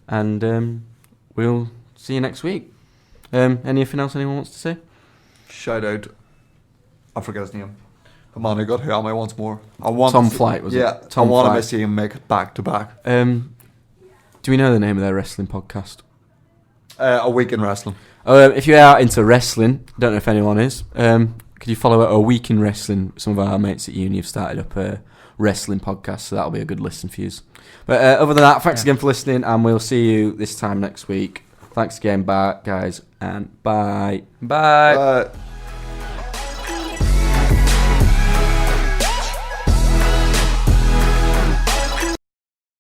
And we'll see you next week. Anything else anyone wants to say? shout out. I forget his name. The man who got Who Am I once more. I want Tom Flight, was it? Yeah, Tom I want Flight. to see him make it back to back. Do we know the name of their wrestling podcast? A Week in Wrestling. If you are into wrestling, don't know if anyone is, could you follow A Week in Wrestling? Some of our mates at uni have started up a wrestling podcast, so that'll be a good listen for you. But other than that, thanks again for listening, and we'll see you this time next week. Thanks again, bye, guys, and bye. bye. Bye.